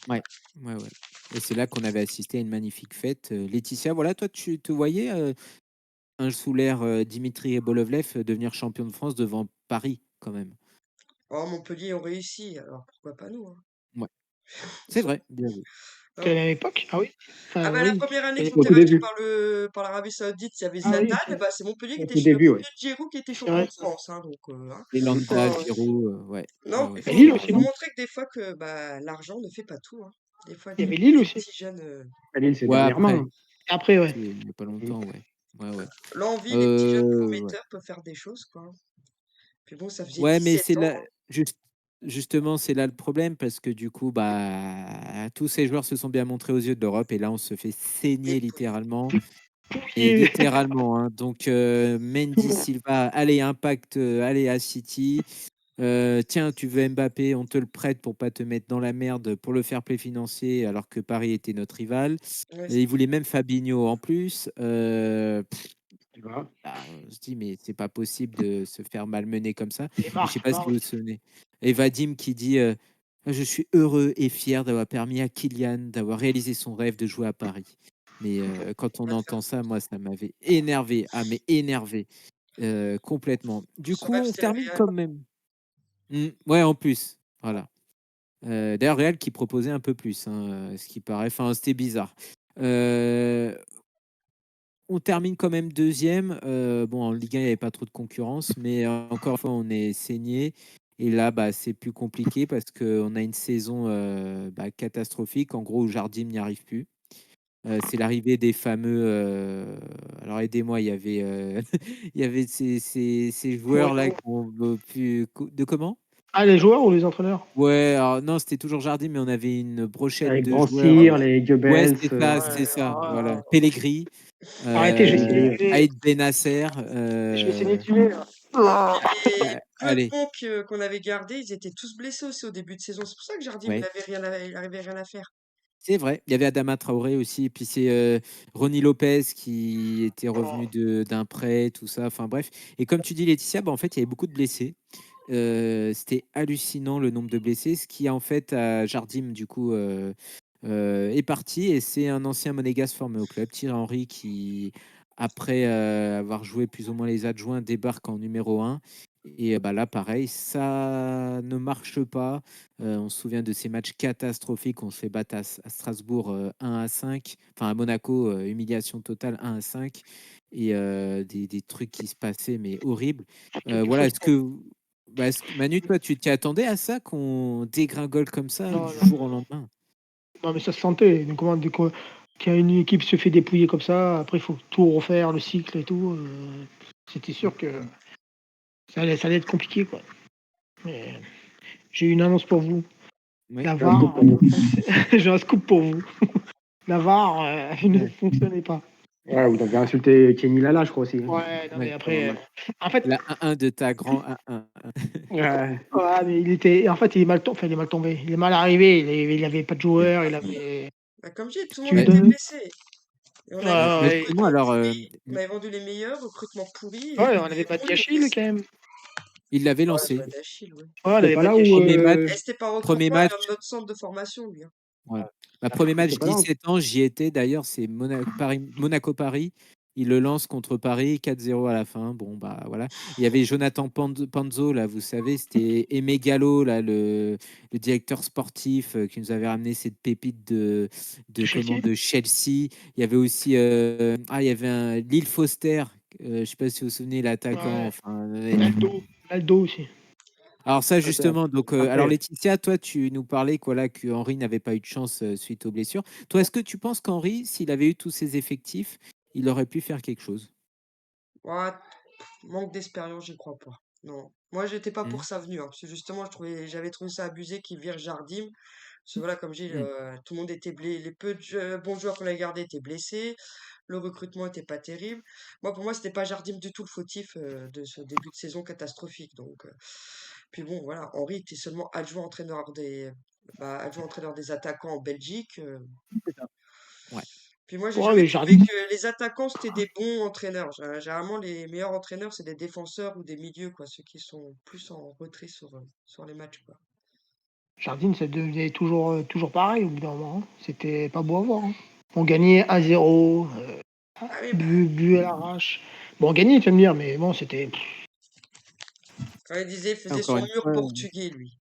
Ouais, ouais, ouais. Et c'est là qu'on avait assisté à une magnifique fête. Laetitia, voilà, toi, tu te voyais sous l'ère Dimitri Bolovlev devenir champion de France devant Paris, quand même. Oh, Montpellier ont réussi, alors pourquoi pas nous, hein. Ouais. C'est vrai, bien vu. C'était à Non. la même époque? Ah oui? Ah Enfin, bah la oui. première année Et qu'ils ont Au été tout rachetés début. par l'Arabie Saoudite, il y avait ah oui, Zlatan, et OK. bah c'est Montpellier qui Au était tout début, champion oui. de Giroud qui était C'est champion vrai. de France, hein, donc hein. Lelanda, Ouais, ouais. Giroud, ouais. Non, Ouais, ouais, il Et c'est Lille faut, vrai. aussi, faut non? montrer que des fois que bah l'argent ne fait pas tout, hein. Des fois Il y des, avait Lille des aussi. petits jeunes. À Lille, c'est Ouais, dernièrement. après, Hein. Après, ouais. c'est il y a pas Mm. longtemps, ouais. Ouais, ouais. L'envie, les petits jeunes Ouais. prometteurs peuvent faire des choses, quoi. Puis bon, ça faisait Ouais, mais 17 c'est ans, là, hein. justement, c'est là le problème parce que du coup, bah, tous ces joueurs se sont bien montrés aux yeux de l'Europe et là, on se fait saigner Dépouillés. littéralement. Et Dépouillé. littéralement, hein. Donc, Mendy, Silva, allez, Impact, allez à City. Tiens, tu veux Mbappé, on te le prête pour pas te mettre dans la merde pour le fair play financier alors que Paris était notre rival. Ouais, Et il voulait même Fabinho en plus. Tu vois. On se dit, mais c'est pas possible de se faire malmener comme ça. Et je sais pas si Neymar vous vous aussi. souvenez. Et Vadim qui dit je suis heureux et fier d'avoir permis à Kylian d'avoir réalisé son rêve de jouer à Paris. Mais quand on va te faire entend ça, moi, ça m'avait énervé. Ah, mais énervé. Complètement. Du son coup, rêve, on c'était le termine Real. quand même. Ouais, en plus. Voilà. D'ailleurs, Real qui proposait un peu plus, hein, ce qui paraît. Enfin, c'était bizarre. Euh, on termine quand même deuxième. Bon, en Ligue 1, il n'y avait pas trop de concurrence, mais encore une fois, on est saigné. Et là, bah, c'est plus compliqué parce qu'on a une saison bah, catastrophique. En gros, Jardim n'y arrive plus. C'est l'arrivée des fameux. Alors, aidez-moi, il y avait, il y avait ces joueurs-là Mourinho. qui ont pu. De comment? Ah, les joueurs ou les entraîneurs? Ouais, alors non, c'était toujours Jardim, mais on avait une brochette Avec de Grand joueurs. Cyr, les Ouais, Goebbels. c'est Ouais, ça, voilà. ah, Pellegrini, arrêtez, je vais Pellegrini, saigner ouais. du nez. Aïd Benasser. Je vais saigner du nez, là. Ah. Puis les peu de Allez, bons qu'on avait gardés, ils étaient tous blessés aussi au début de saison. C'est pour ça que Jardim, ouais, il arrivait rien à faire. c'est vrai. Il y avait Adama Traoré aussi, et puis c'est Ronny Lopez qui était revenu Oh. d'un prêt, tout ça. Enfin bref. Et comme tu dis, Laetitia, bah, en fait, il y avait beaucoup de blessés. C'était hallucinant le nombre de blessés, ce qui en fait à Jardim du coup est parti et c'est un ancien monégasque formé au club, Thierry Henry, qui après avoir joué plus ou moins les adjoints débarque en numéro un. Et bah là pareil, ça ne marche pas. On se souvient de ces matchs catastrophiques, on se fait battre à Strasbourg 1-5, enfin à Monaco, humiliation totale 1-5 et des trucs qui se passaient mais horribles. Quelque Voilà, chose est-ce pour. que bah, Manu, toi, tu t'y attendais à ça qu'on dégringole comme ça Non, du non. jour au lendemain? Non, mais ça se sentait. Donc, comment, quand une équipe se fait dépouiller comme ça, après, il faut tout refaire, le cycle et tout. C'était sûr que ça allait être compliqué, quoi. Mais j'ai une annonce pour vous. Oui. La Un scoop VAR, pour nous. j'ai un scoop pour vous. La VAR ne Ouais. fonctionnait pas. Ouais, vous avez insulté Kenny Lala, je crois aussi. Hein. Ouais, non, mais Ouais. Pendant le après, match. en fait, La 1-1 de ta grand 1-1. Ouais. ouais, mais en fait, il est mal tombé. Enfin, il est mal tombé. Il est mal arrivé. Il avait pas de joueur. Il avait. Bah, comme je dis, tout le Tu monde lui Ouais, était donnes. blessé. Et on avait Ouais, mais ouais, justement, recrutement alors, pourri. On avait vendu les meilleurs, recrutement pourri, et ouais, on puis avait pas bon, les Achille blessés. quand même. il l'avait Ouais, lancé. Badiachil, ouais. Ouais, on C'est avait pas pas là où. Premier match, Et c'était pas premier recrutement, il vient de match, notre centre de formation, lui, hein. ouais. Premier C'est match, pas là où. 17 ans, j'y étais. D'ailleurs, c'est Monaco-Paris. Il le lance contre Paris, 4-0 à la fin. Bon, bah voilà. Il y avait Jonathan Panzo, là, vous savez, c'était Aimé Gallo, là, le directeur sportif qui nous avait ramené cette pépite De comment, Chelsea. de Chelsea. Il y avait aussi il y avait un Lille Foster, je sais pas si vous vous souvenez, l'attaquant. Ouais, Enfin, Naldo aussi. alors ça Ah, c'est justement, donc alors après. Laetitia, toi tu nous parlais quoi là que Henry n'avait pas eu de chance suite aux blessures. Toi, est-ce que tu penses qu'Henry, s'il avait eu tous ses effectifs, il aurait pu faire quelque chose? Ouais, manque d'expérience, j'y crois pas. Non. Moi, j'étais pas pour Hmm. sa venue, hein, parce que justement, j'avais trouvé ça abusé qu'il vire Jardim. Parce que voilà, comme je dis, Hmm. tout le monde était blessé. Les peu de bons joueurs qu'on a gardés étaient blessés. Le recrutement était pas terrible. Moi, pour moi, c'était pas Jardim du tout le fautif de ce début de saison catastrophique. Donc, puis bon, voilà, Henry était seulement adjoint entraîneur des attaquants en Belgique. Ouais. Puis moi, j'ai Ouais, jamais mais trouvé Jardim. que les attaquants, c'était des bons entraîneurs. Généralement, les meilleurs entraîneurs, c'est des défenseurs ou des milieux, quoi, ceux qui sont plus en retrait sur les matchs, quoi. Jardim, ça devenait toujours pareil au bout d'un moment. Hein. C'était pas beau à voir. Hein. On gagnait 1-0, Ah oui, bah, but à l'arrache. Bon, on gagnait, tu vas me dire, mais bon, c'était. quand il disait, il faisait Encore son une mur fois, portugais, lui.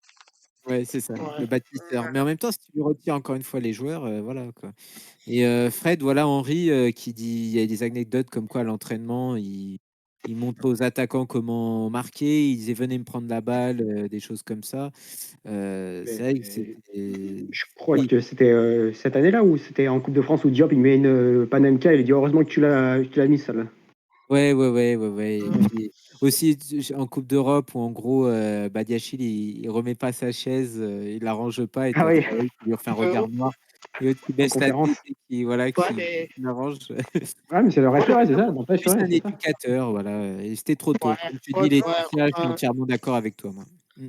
Ouais, c'est ça, le Ouais. bâtisseur. Ouais. Mais en même temps, si tu lui retires encore une fois les joueurs, voilà quoi. Et Fred, voilà, Henry qui dit, il y a des anecdotes comme quoi à l'entraînement, il montrait aux attaquants comment marquer, ils disaient venez me prendre la balle, des choses comme ça. C'est vrai que Mais c'était. je crois Oui, que c'était cette année-là ou c'était en Coupe de France où Diop il met une Panenka et il dit heureusement que tu l'as mise celle-là. ouais, ouais, ouais, ouais, ouais. Et Mm. puis aussi en Coupe d'Europe où en gros, Badiachil il remet pas sa chaise, il la range pas, et Ah t'as oui, Traoré qui lui refait un Euh, regard noir et l'autre qui en baisse la tête conférence. et qui voilà ouais, qui mais l'arrange. Ouais, mais c'est le respect, moi, ouais, c'est ça. N'empêche, Plus ouais, un c'est ça. éducateur, voilà, et c'était trop ouais, tôt. Comme tu dis, ouais, les ouais, tirages, je suis ouais. entièrement d'accord avec toi, moi. Mmh.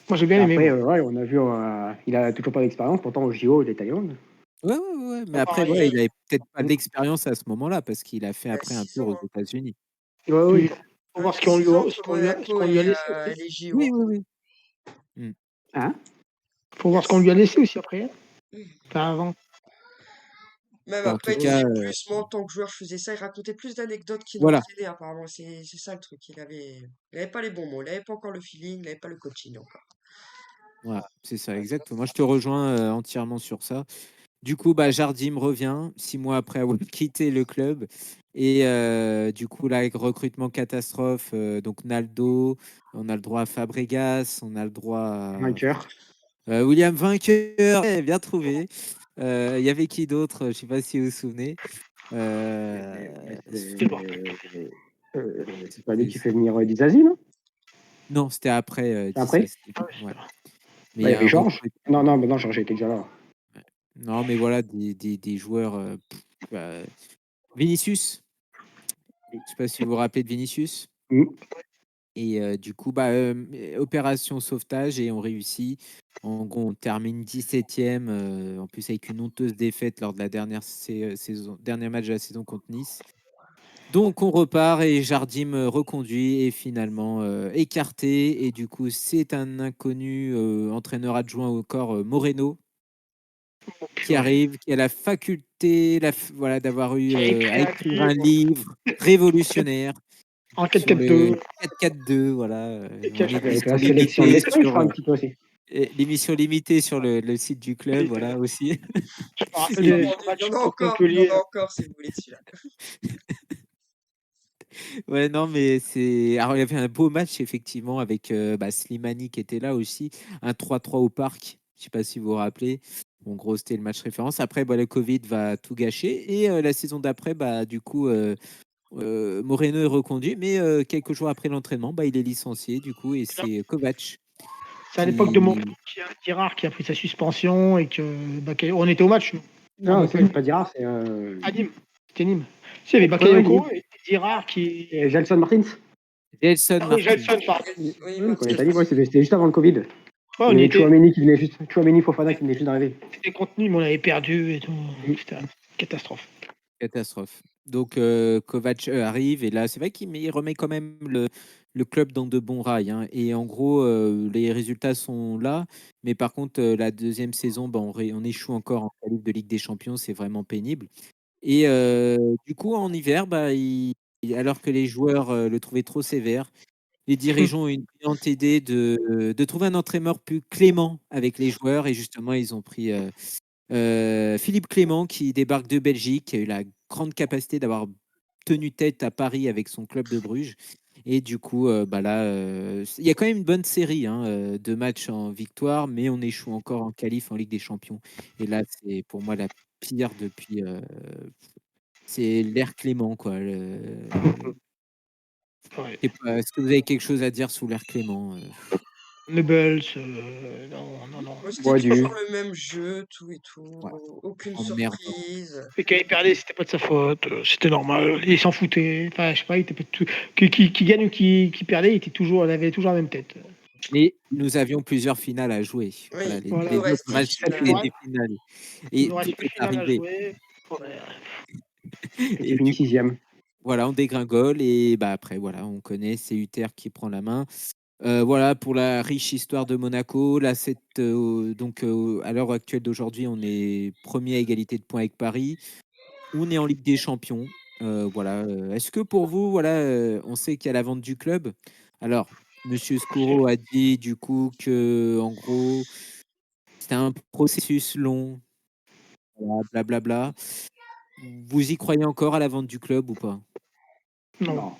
Moi, j'ai Et bien aimé, après, moi. ouais, on a vu, il a toujours pas d'expérience, pourtant au JO, il est taillon. Ouais, ouais, ouais, ouais, mais après, Enfin, voilà, il avait peut-être pas Mm. d'expérience à ce moment-là parce qu'il a fait Il y a après un 6 tour aux ans, hein. États-Unis. Ouais, oui. puis, faut Ouais, voir il y a 6 ans entre ce Monaco qu'on lui a laissé et aussi. les JO, Oui, hein. oui, oui. Mmh. Hein? Faut Il y voir a ce qu'on lui a six- laissé aussi après, hein. Mmh. Enfin, avant. Même Bah, en tout après, il cas, disait plus, moi, en tant que joueur, je faisais ça. Il racontait plus d'anecdotes qu'il voilà. entraînait, apparemment. C'est ça le truc. Il avait pas les bons mots. Il avait pas encore le feeling. Il avait pas le coaching encore. Voilà, c'est ça, exactement. Moi, je te rejoins entièrement sur ça. Du coup, bah, Jardim revient 6 mois après avoir quitté le club. Et du coup, là, avec recrutement catastrophe, donc Naldo, on a le droit à Fabregas, on a le droit à Vainqueur. William Vainqueur, bien trouvé. Il y avait qui d'autre? Je sais pas si vous vous souvenez. Euh, Je me rappelle C'est plus. c'est pas lui c'était- qui fait venir Dizazi, non? non, c'était après C'est 10 après? Sassy. Ah ouais, Ouais. Mais Bah, il il y y a avait un Georges. Non, recrutement. non, mais non, Georges était déjà là. Ouais. Non, mais voilà, des joueurs. Vinicius, je sais pas si vous vous rappelez de Vinicius. Mm. Et du coup, bah, opération sauvetage et on réussit. En gros, on termine 17e, en plus avec une honteuse défaite lors de la dernière saison, dernier match de la saison contre Nice. Donc on repart et Jardim reconduit et finalement écarté. Et du coup, c'est un inconnu entraîneur adjoint au corps, Moreno, Oh, qui purée. arrive, qui a la faculté, voilà, d'avoir eu Qui a écrit à un écrire un livre livre révolutionnaire en sur 4-4-2. le 4-4-2, voilà, Et en Avec édition la sélection de limitée l'Espagne, je sur crois, un petit peu aussi. l'émission limitée sur le site du club, voilà aussi. Je me rappelle Et Oh du de mon son Dieu, il y match en a contre encore. Il y en Montpellier. a encore, si vous voulez, celui-là. ouais, non, mais c'est. Alors, il y avait un beau match, effectivement, avec Slimani qui était là aussi. Un 3-3 au parc. Je sais pas si vous vous rappelez. En gros, c'était le match référence. Après, bah, le Covid va tout gâcher. Et la saison d'après, bah, du coup, Moreno est reconduit. Mais quelques jours après l'entraînement, bah, il est licencié, du coup. Et c'est Kovac C'est à l'époque de Montpellier qui. qu'il y a Girard qui a pris sa suspension et que on était au match, nous, à Non, c'est Montpellier. pas Dirard, c'est À Nîmes. C'était Nîmes. Si, il y avait ouais, ouais, Bakayoko et Girard qui. et Gelson Martins. Gelson Ah oui, Martins. Gelson, pardon. Oui, Oui, quand il Martin. est allé, ouais, c'était juste avant le Covid. Ouais, Il y on y avait était. Chouameni qui venait juste, Chouameni Fofana qui venait juste d'arriver. C'était contre Nîmes, on avait perdu et tout. Mm. C'était une catastrophe. Catastrophe. Donc Kovac arrive et là c'est vrai qu'il remet quand même le club dans de bons rails, hein. Et en gros les résultats sont là, mais par contre la deuxième saison bah, on échoue encore en qualif de Ligue des Champions, c'est vraiment pénible. Et du coup en hiver bah, alors que les joueurs le trouvaient trop sévère, les dirigeants ont une brillante idée de trouver un entraîneur plus clément avec les joueurs et justement ils ont pris Philippe Clément qui débarque de Belgique, qui a eu la grande capacité d'avoir tenu tête à Paris avec son club de Bruges. Et du coup, bah là, il y a quand même une bonne série hein, de matchs en victoire, mais on échoue encore en qualif en Ligue des Champions. Et là, c'est pour moi la pire depuis. C'est l'ère Clément, quoi. Ouais. Est-ce que vous avez quelque chose à dire sous l'ère Clément Meubles, non, non, non. Moi, c'était Boisdu. toujours le même jeu, tout et tout. Ouais, Aucune emmerdant. surprise. Et quand il perdait, c'était pas de sa faute, c'était normal. Il s'en foutait. Enfin, je sais pas, il était pas tout. Qui gagne ou qui perdait, il avait toujours la même tête. Mais nous avions plusieurs finales à jouer. Voilà, Oui, il les Voilà. nous autres reste 10 matchs Il finales. nous c'était reste, des finales. il Et nous tout reste une est finale à arrivé. jouer. Ouais. Et tu Et finis du coup, sixième. voilà, on dégringole et bah après, voilà, on connaît, c'est Uther qui prend la main. Voilà pour la riche histoire de Monaco. Là, à l'heure actuelle d'aujourd'hui, on est premier à égalité de points avec Paris. On est en Ligue des Champions. Voilà. Est-ce que pour vous, voilà, on sait qu'il y a la vente du club. Alors, Monsieur Scuro a dit du coup que, en gros, c'était un processus long, voilà, blablabla. Vous y croyez encore à la vente du club ou pas? Non, Non,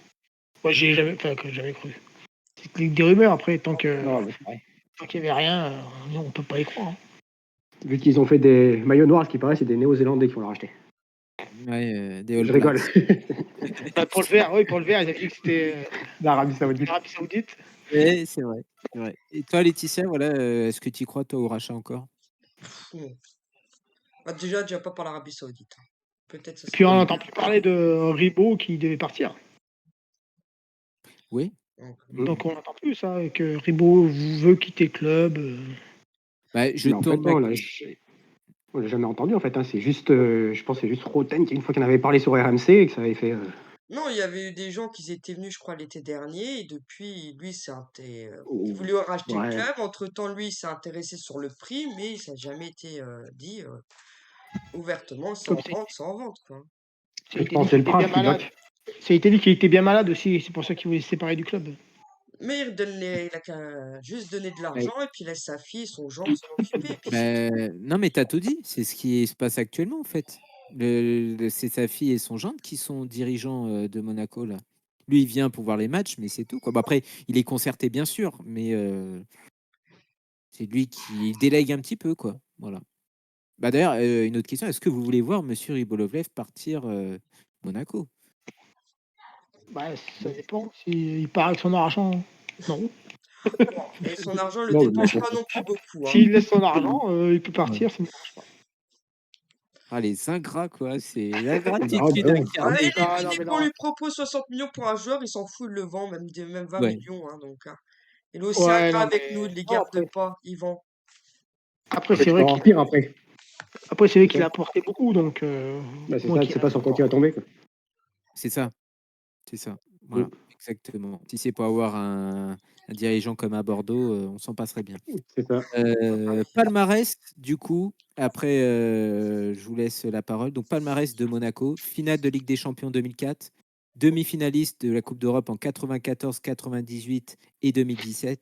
moi j'ai jamais, enfin que j'avais cru. C'est que des rumeurs après, non, mais c'est vrai. tant qu'il n'y avait rien, on peut pas y croire. Hein. Vu qu'ils ont fait des maillots noirs, ce qui paraît, c'est des Néo-Zélandais qui vont le racheter. Ouais, des All Je rigole. Blacks. Bah, pour le faire, oui, pour le faire, ils avaient dit que c'était L'Arabie Saoudite. l'Arabie Saoudite. Ouais, c'est vrai, c'est vrai. Et toi, Laetitia, voilà, est-ce que tu y crois, toi, au rachat encore? Non. Bah, déjà pas par l'Arabie Saoudite, hein. Peut-être ce Et puis serait on mieux. n'entend plus parler de Ribot qui devait partir. Oui. Donc, Donc on n'entend plus ça, et que Ribot veut quitter le club. Bah, je Mais en fait, tourne ma non, là, question. on l'a jamais entendu, en fait. Hein. C'est juste, je pense que c'est juste Roten qui, une fois qu'il en avait parlé sur RMC, et que ça avait fait. non, il y avait eu des gens qui étaient venus, je crois, l'été dernier, et depuis, lui, il Oh, voulait racheter le ouais. club. Entre-temps, lui, il s'est intéressé sur le prix, mais ça n'a jamais été dit ouvertement, Comme c'est en vente, quoi. ça a Je été pense dit que c'est qu'il le était bien prince qui malade. bloque. Ça a été dit qu'il était bien malade aussi, c'est pour ça qu'il voulait se séparer du club. Mais il a qu'à juste donner de Ouais. l'argent et puis laisse sa fille et son gendre s'en occuper, et puis c'est tout. Bah, non, mais t'as tout dit. C'est ce qui se passe actuellement, en fait. C'est sa fille et son gendre qui sont dirigeants de Monaco, là. Lui, il vient pour voir les matchs, mais c'est tout, quoi. Bah, après, il est concerté, bien sûr, mais c'est lui qui délègue un petit peu, quoi. Voilà. Bah, d'ailleurs, une autre question. Est-ce que vous voulez voir Monsieur Ribolovlev partir Monaco? Bah, ça dépend. S'il part avec son argent, non. Bon, et son argent ne le Non, mais dépense bon. pas non plus beaucoup, hein. S'il laisse son argent, il peut partir, ça me dérange pas. Ah, les ingrats, quoi. C'est la Non, gratitude bah ouais. Ah, incarnée, quoi. Ah non, dès mais qu'on non. lui propose 60 millions pour un joueur, il s'en fout, il le vend, même 20 Ouais. millions, hein, donc, hein. Il est aussi Ouais, ingrat non, avec nous, mais il les non, garde pas, il vend. après Mais c'est tu peux vrai avoir qu'il pire après. C'est a ça. apporté beaucoup, donc Bah, c'est moi ça, qui c'est pas reste sur quoi tu vas encore. tomber. Quoi. C'est ça. C'est ça. Voilà. Mm. Exactement. Si c'est pour avoir un dirigeant comme à Bordeaux, on s'en passerait bien. C'est ça. Palmarès, du coup, après, je vous laisse la parole. Donc, palmarès de Monaco, finale de Ligue des Champions 2004, demi-finaliste de la Coupe d'Europe en 94, 98 et 2017,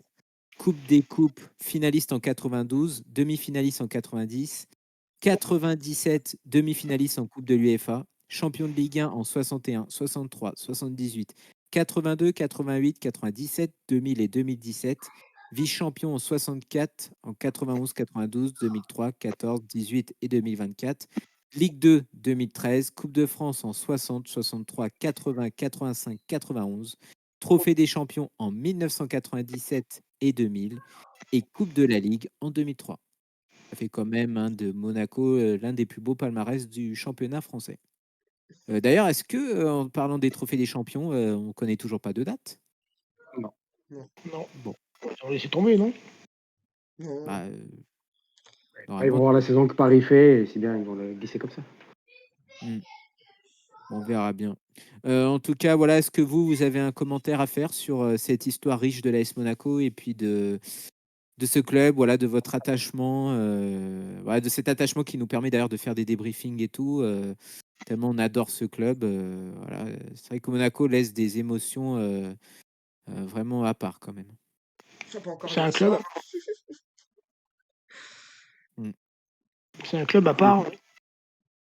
Coupe des Coupes, finaliste en 92, demi-finaliste en 90, 97, demi-finaliste en Coupe de l'UEFA, champion de Ligue 1 en 61, 63, 78, 82, 88, 97, 2000 et 2017, vice-champion en 64, en 91, 92, 2003, 14, 18 et 2024, Ligue 2 2013, Coupe de France en 60, 63, 80, 85, 91, Trophée des champions en 1997 et 2000 et Coupe de la Ligue en 2003. Ça fait quand même de Monaco l'un des plus beaux palmarès du championnat français. D'ailleurs, est-ce que, en parlant des trophées des champions, on connaît toujours pas de date? Non. Non, Non, Bon, ils ont laissé tomber, non? non. bah, Ah, ils vont normalement, voir la saison que Paris fait, et c'est bien, ils vont le glisser comme ça. hmm, on verra bien. En tout cas, voilà, est-ce que vous avez un commentaire à faire sur cette histoire riche de l'AS Monaco et puis de ce club, voilà, de votre attachement, voilà, de cet attachement qui nous permet d'ailleurs de faire des débriefings et tout, tellement on adore ce club. Voilà. C'est vrai que Monaco laisse des émotions vraiment à part quand même. Faut pas encore C'est dire un ça. club, Mm. c'est un club à part. Ouais.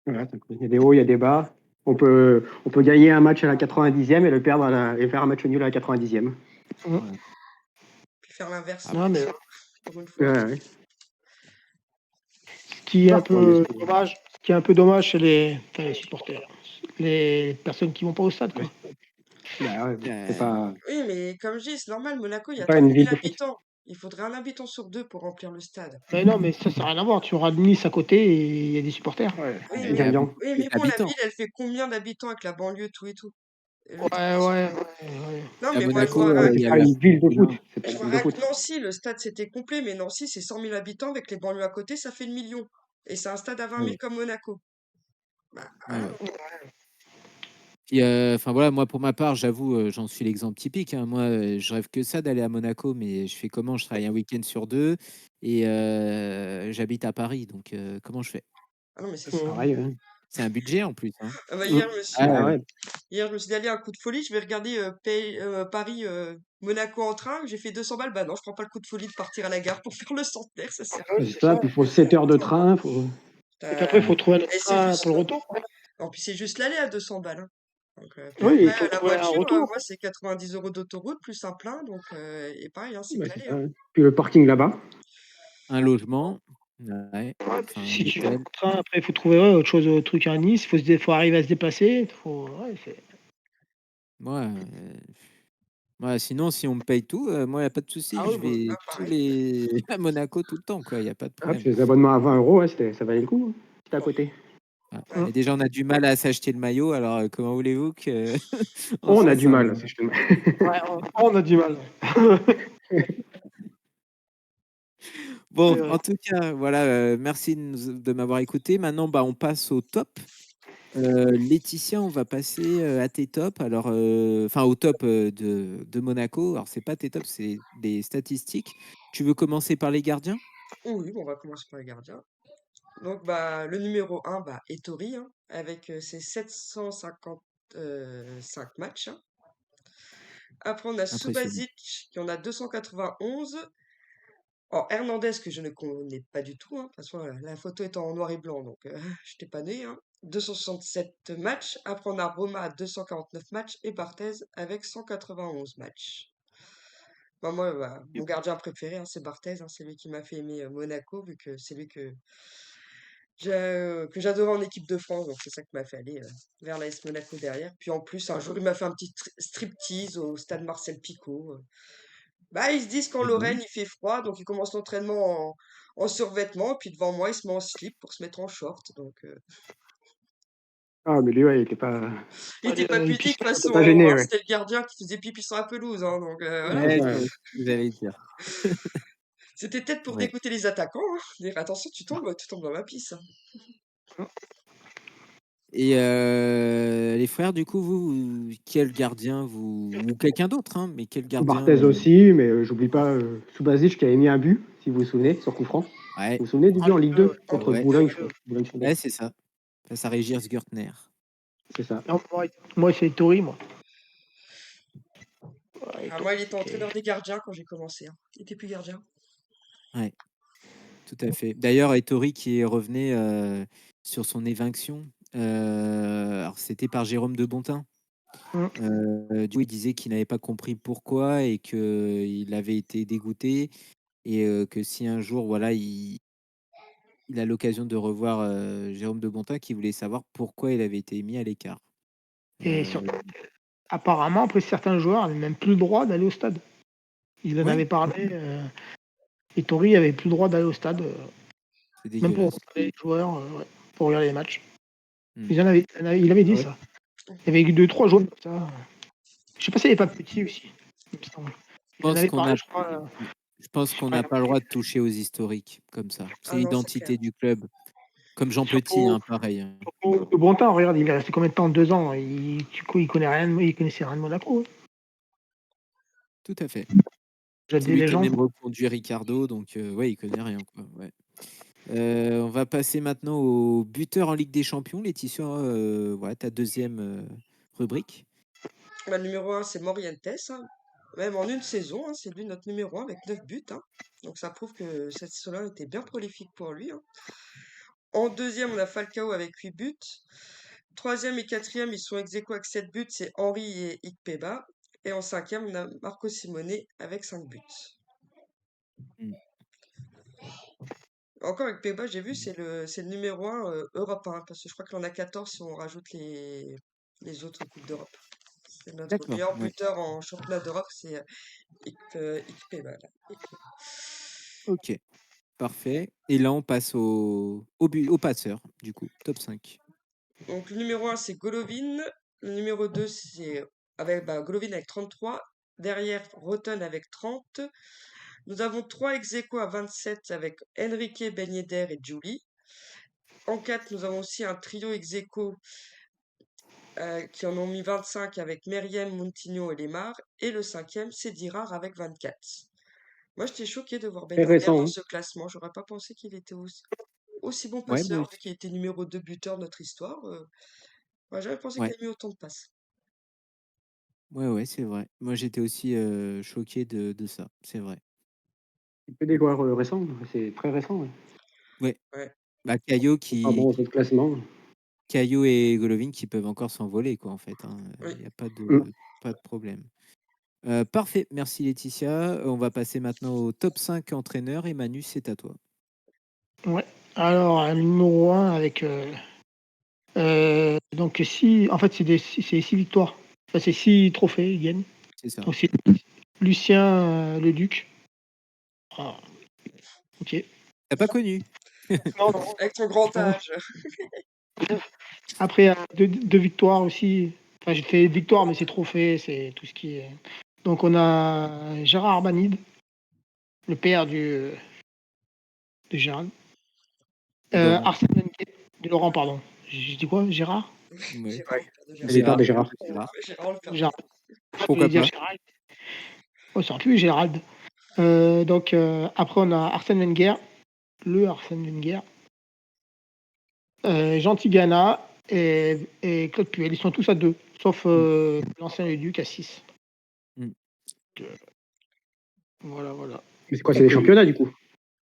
Voilà, il y a des hauts, il y a des bas. On peut gagner un match à la 90e et le perdre et faire un match nul à la 90e. Voilà. Puis faire l'inverse, Ah, Non, mais pour une Ouais, fois. ouais. ce qui est un Ouais, mais peu dommage, c'est les supporters, les personnes qui vont pas au stade, quoi. bah ouais, c'est euh, pas, Oui, mais comme je dis, c'est normal, Monaco, il y c'est a pas 30 une 000 ville de foot. habitants. Il faudrait un habitant sur deux pour remplir le stade. Mais non, mais ça n'a rien à voir. Tu auras Nice à côté et il y a des supporters. Ouais, Oui, il y a mais, beaucoup gagnant. oui, plus mais bon, la d'habitants. ville, elle fait combien d'habitants avec la banlieue, tout et tout? Le truc, Ouais, c'est- ouais, ouais. Non, À mais moi, Monaco, Ouais, mais il c'est y a pas la une ville de Formule foot. 1. C'est pas je une vois ville de rien que foot. Nancy, le stade c'était complet, mais Nancy, c'est 100 000 habitants avec les banlieues à côté, ça fait le million. Et c'est un stade à 20 000 Ouais, comme Monaco. Bah, ouais, hein. ouais. Puis, enfin voilà, moi pour ma part, j'avoue, j'en suis l'exemple typique, hein. Moi, je rêve que ça d'aller à Monaco, mais je fais comment? Je travaille un week-end sur deux et j'habite à Paris, donc comment je fais? Ah non, mais c'est ça. Hum. Pareil, hein. C'est un budget en plus, hein. Ah bah, Ah Ah ouais. ouais. hier, je me suis dit, allez, un coup de folie, je vais regarder Paris, Monaco en train. J'ai fait 200 balles. Bah non, je prends pas le coup de folie de partir à la gare pour faire le centenaire, ça sert à Ouais, rien. C'est c'est ça, ça. puis il faut 7 heures de train. Faut... Et puis après, il T'as- faut trouver un autre Et c'est train juste pour le retour. En plus, c'est juste l'aller à 200 balles, hein. Donc, puis Oui, après, il faut la trouver un voiture, retour. moi, c'est 90 euros d'autoroute plus un plein. Donc, et pareil, hein, c'est Bah, que c'est l'aller, ça, hein. hein. Puis le parking là-bas. Un logement. Ouais. Ouais, Enfin, si un tu fais un hôtel. train, après, il faut trouver autre chose, autre truc à Nice. Faut arriver à se déplacer. Ouais, Ouais. Ouais, sinon, si on me paye tout, moi, il n'y a pas de souci. Ah oui, Je bah, vais Ah, tous pareil. les à Monaco tout le temps, quoi. Il n'y a pas de Ah, problème. puis les abonnements à 20 euros, ouais, ça valait le coup. Hein. C'était à côté. Ouais. Ouais. Et déjà, on a du mal à s'acheter le maillot. Alors, comment voulez-vous que on Oh, se on a fasse du un mal, maillot? si je te le ouais, on a du mal. Bon, Ouais, ouais. en tout cas, voilà, merci de m'avoir écouté. Maintenant, bah, on passe au top. Laetitia, on va passer à tes tops. Alors, enfin, au top de Monaco. Alors, c'est pas tes tops, c'est des statistiques. Tu veux commencer par les gardiens? Oui, bon, on va commencer par les gardiens. Donc, bah, le numéro 1, bah, Ettori, hein, avec ses 755 matchs, hein. Après, on a Impressionnant. Subasic qui en a 291. Alors, Hernandez, que je ne connais pas du tout, hein. De toute façon, la photo est en noir et blanc, donc je n'étais pas né, hein. 267 matchs. Après, on a Roma à 249 matchs et Barthez avec 191 matchs. Bah, moi, bah, mon gardien préféré, hein, c'est Barthez, hein. C'est lui qui m'a fait aimer Monaco, vu que c'est lui que j'adorais en équipe de France. Donc, c'est ça qui m'a fait aller vers l'AS Monaco derrière. Puis en plus, un jour, il m'a fait un petit striptease au stade Marcel Picot. Bah, ils se disent qu'en Très bien. Lorraine, il fait froid, donc il commence l'entraînement en survêtement, puis devant moi, il se met en slip pour se mettre en short. Donc, Ah, mais lui, ouais, il était pas, il était pas Et pudique, puis, de toute il était façon, pas gêné, hein, ouais. c'était le gardien qui faisait pipi sur la pelouse, hein, donc voilà. C'est Ouais, ça, c'est ouais. ce que j'allais dire. C'était peut-être pour Ouais. dégoûter les attaquants, hein. Dire attention, tu tombes dans ma pisse, hein. Et les frères, du coup, quel gardien ou quelqu'un d'autre, hein, mais quel gardien Barthez aussi, mais j'oublie pas Subasic qui avait mis un but, si vous vous souvenez, sur coup franc. Ouais, Vous vous souvenez du en but en Ligue Ligue 2, 2 ouais. En contre ouais, Ligue 2, Boulogne, ouais. je crois. Boulogne-sur-Mer. ouais, c'est ça. Face à Régis Gürtner. C'est ça. Non, moi, c'est Tori, moi. Ouais, Ah, Tori, moi, il était c'était. entraîneur des gardiens quand j'ai commencé, hein. Il était plus gardien. Ouais, tout à fait. D'ailleurs, Ettori qui revenait sur son éviction, alors c'était par Jérôme de Bontin. Hum. Du coup, il disait qu'il n'avait pas compris pourquoi et qu'il avait été dégoûté et que si un jour, voilà, il a l'occasion de revoir Jérôme de Bontin, qui voulait savoir pourquoi il avait été mis à l'écart. Et Euh, apparemment, après, certains joueurs n'avaient même plus le droit d'aller au stade. Ils en oui, avaient parlé. Et Tori avait plus le droit d'aller au stade, c'est même pour dégueulasse. regarder les joueurs, ouais, pour regarder les matchs. Hmm. Il avait Ah dit ouais. ça. Il y avait eu deux, trois joueurs comme ça. Je sais pas s'il n'y avait pas Petit aussi, il me semble. Je Il en pense avait qu'on parlé, a, je crois. je pense Je sais qu'on pas, n'a pas le droit de toucher aux historiques comme ça. C'est Ah non, c'est clair. l'identité du club. Comme Jean Petit, surtout, hein, pareil. Hein. au bon temps, regarde, il est resté combien de temps? 2 ans. Du coup, il connaissait rien de Monaco, hein. Tout à fait. Déjà C'est des lui qui a légendes. même reconduit Ricardo, donc ouais, il connaît rien, quoi. Ouais. On va passer maintenant au buteur en Ligue des Champions. Laetitia, voilà, ta deuxième rubrique. Bah, le numéro 1, c'est Morientes, hein. Même en une saison, hein, c'est lui notre numéro 1 avec 9 buts, hein. Donc ça prouve que cette saison-là était bien prolifique pour lui, hein. En deuxième, on a Falcao avec 8 buts. Troisième et quatrième, ils sont ex aequo avec 7 buts, c'est Henry et Ikpeba. Et en cinquième, on a Marco Simone avec 5 buts. Hmm. Encore avec Ikpeba, j'ai vu, c'est le numéro 1 européen, parce que je crois qu'il en a 14 si on rajoute les autres Coupes d'Europe. C'est notre D'accord. meilleur Ouais. buteur en championnat d'Europe, c'est Ikpeba, là. Ok. Parfait. Et là, on passe au passeur, du coup, top 5. Donc le numéro 1, c'est Golovin. Le numéro 2, c'est avec Golovin avec 33. Derrière, Rotten avec 30. Nous avons 3 ex aequo à 27 avec Enrique, Ben Yedder et Julie. En 4, nous avons aussi un trio ex aequo qui en ont mis 25 avec Meriem, Moutinho et Lemar. Et le cinquième, c'est Dirar avec 24. Moi, j'étais choqué de voir Ben Très Yedder récent, dans hein. ce classement. J'aurais pas pensé qu'il était aussi. aussi bon Ouais, moi passeur, vu aussi. qu'il a été numéro 2 buteur de notre histoire. J'avais pensé qu'il Ouais, a mis autant de passes. ouais, c'est vrai. Moi, j'étais aussi choqué de ça. C'est vrai. C'est que des joueurs récents, c'est très récent. Ouais. Ouais. Ouais. Bah, Caio C'est pas bon au jeu de classement. Caio et Golovin qui peuvent encore s'envoler, quoi, en fait. Oui. Il n'y a pas Mm. pas de problème. Parfait. Merci, Laetitia. On va passer maintenant au top 5 entraîneurs. Et Manu, c'est à toi. Ouais. Alors, numéro 1 avec. Donc, en fait, c'est 6 victoires. Enfin, c'est 6 trophées, ils gagnent. C'est ça. Donc, c'est Lucien Leduc. Ah, ok. T'as pas connu? Non, non. Avec ton grand Non. âge. Après, deux victoires aussi. Enfin, j'ai fait victoire, mais c'est trophée, c'est tout ce qui est. Donc, on a Gérard Arbanide, le père de Gérard. De Laurent. Arsène Wenger, de Laurent, pardon. J'ai dit quoi, Gérard? Ouais. Gérard, le père de C'est les pères Gérard. Gérard, de père Gérard. de Gérard. Gérard, le père de Gérard. Gérard. Je voulais Pourquoi dire pas? Gérard. Oh, c'est plus Gérald. Donc, après, on a Arsène Wenger, le Arsène Wenger, Jean Tigana et Claude Puel. Ils sont tous à 2, sauf Mm. l'ancien Leduc à 6. Mm. Voilà, voilà. Mais c'est quoi, c'est des championnats du coup?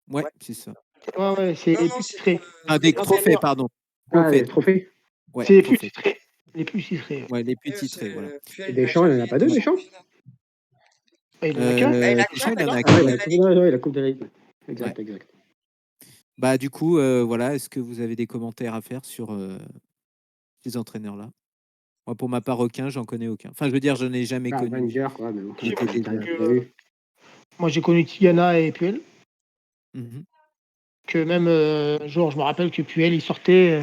Ouais, c'est ça. Ouais, c'est Non, les non, plus c'est pour titrés. Ah, les des trophées, L'entraîneur, trophées. pardon. Ah, Trophées, les trophées. trophées. Ouais, c'est les plus trophées. titrés. Les plus titrés. Ouais, les plus Et titrés, voilà. Puel, Et il n'a Deschamps, il n'y en jamais a pas été deux, Deschamps? championnat. Ouais, il en a qu'un. Ah, il a Deschamps, qu'un il en alors a qu'il Ah qu'un, oui, gagne ouais. la Ligue. ouais, la Coupe de la Ligue. Ouais. Exact. Bah, du coup, voilà, est-ce que vous avez des commentaires à faire sur ces entraîneurs-là? Moi, pour ma part, aucun, j'en connais aucun. Enfin, je veux dire, je n'ai jamais Ah, connu Wenger, quoi, mais bon, qui J'ai étaient connu les t'as deux. rien vu. moi, j'ai connu Tigana et Puel. Mhm. Que même un jour, je me rappelle que Puel, il sortait,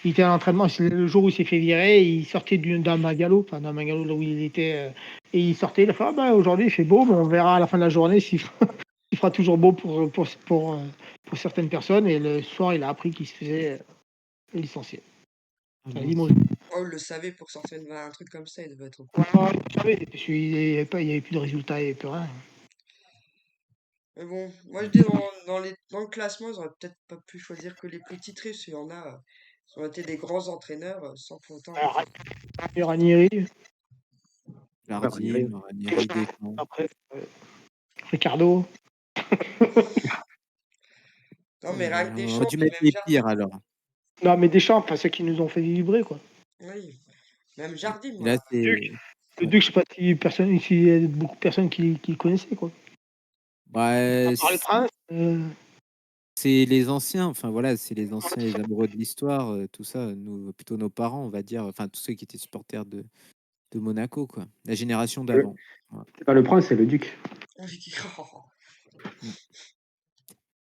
il était à l'entraînement, c'est le jour où il s'est fait virer, il sortait d'un magalo, enfin d'un magalo là où il était, et il sortait, il a fait ah bah, aujourd'hui il fait beau, mais on verra à la fin de la journée s'il il fera toujours beau pour certaines personnes. Et le soir, il a appris qu'il se faisait licencier. Ah, Enfin, mince. limogé. Oh, il le savait pour sortir un truc comme ça, il devait être au Ouais, courant. je savais, parce qu'il n'y avait, il y avait plus de résultats, il n'y avait plus rien. Mais bon, moi je dis dans le classement, ils auraient peut-être pas pu choisir que les plus titrés, parce qu'il y en a, ils ont été des grands entraîneurs sans pour autant Alors, être. Ranieri, Ouais, Jardim, Ranieri. Ranieri, Deschamps. après Ricardo. Non, mais rien que On aurait Deschamps, dû puis mettre même les Jardim. pires, alors. Non, mais Deschamps, enfin, ceux qui nous ont fait vibrer, quoi. Oui, même Mm. Jardim, Et là, voilà. c'est... Le Ouais. Duc, je sais pas s'il y a beaucoup de personnes qui le connaissaient, quoi. À Bah, part le prince. c'est les anciens, enfin voilà, c'est les anciens, les amoureux de l'histoire, tout ça, nous, plutôt nos parents, on va dire, enfin tous ceux qui étaient supporters de Monaco, quoi. La génération d'avant. Voilà. C'est pas le prince, c'est le duc. Mm.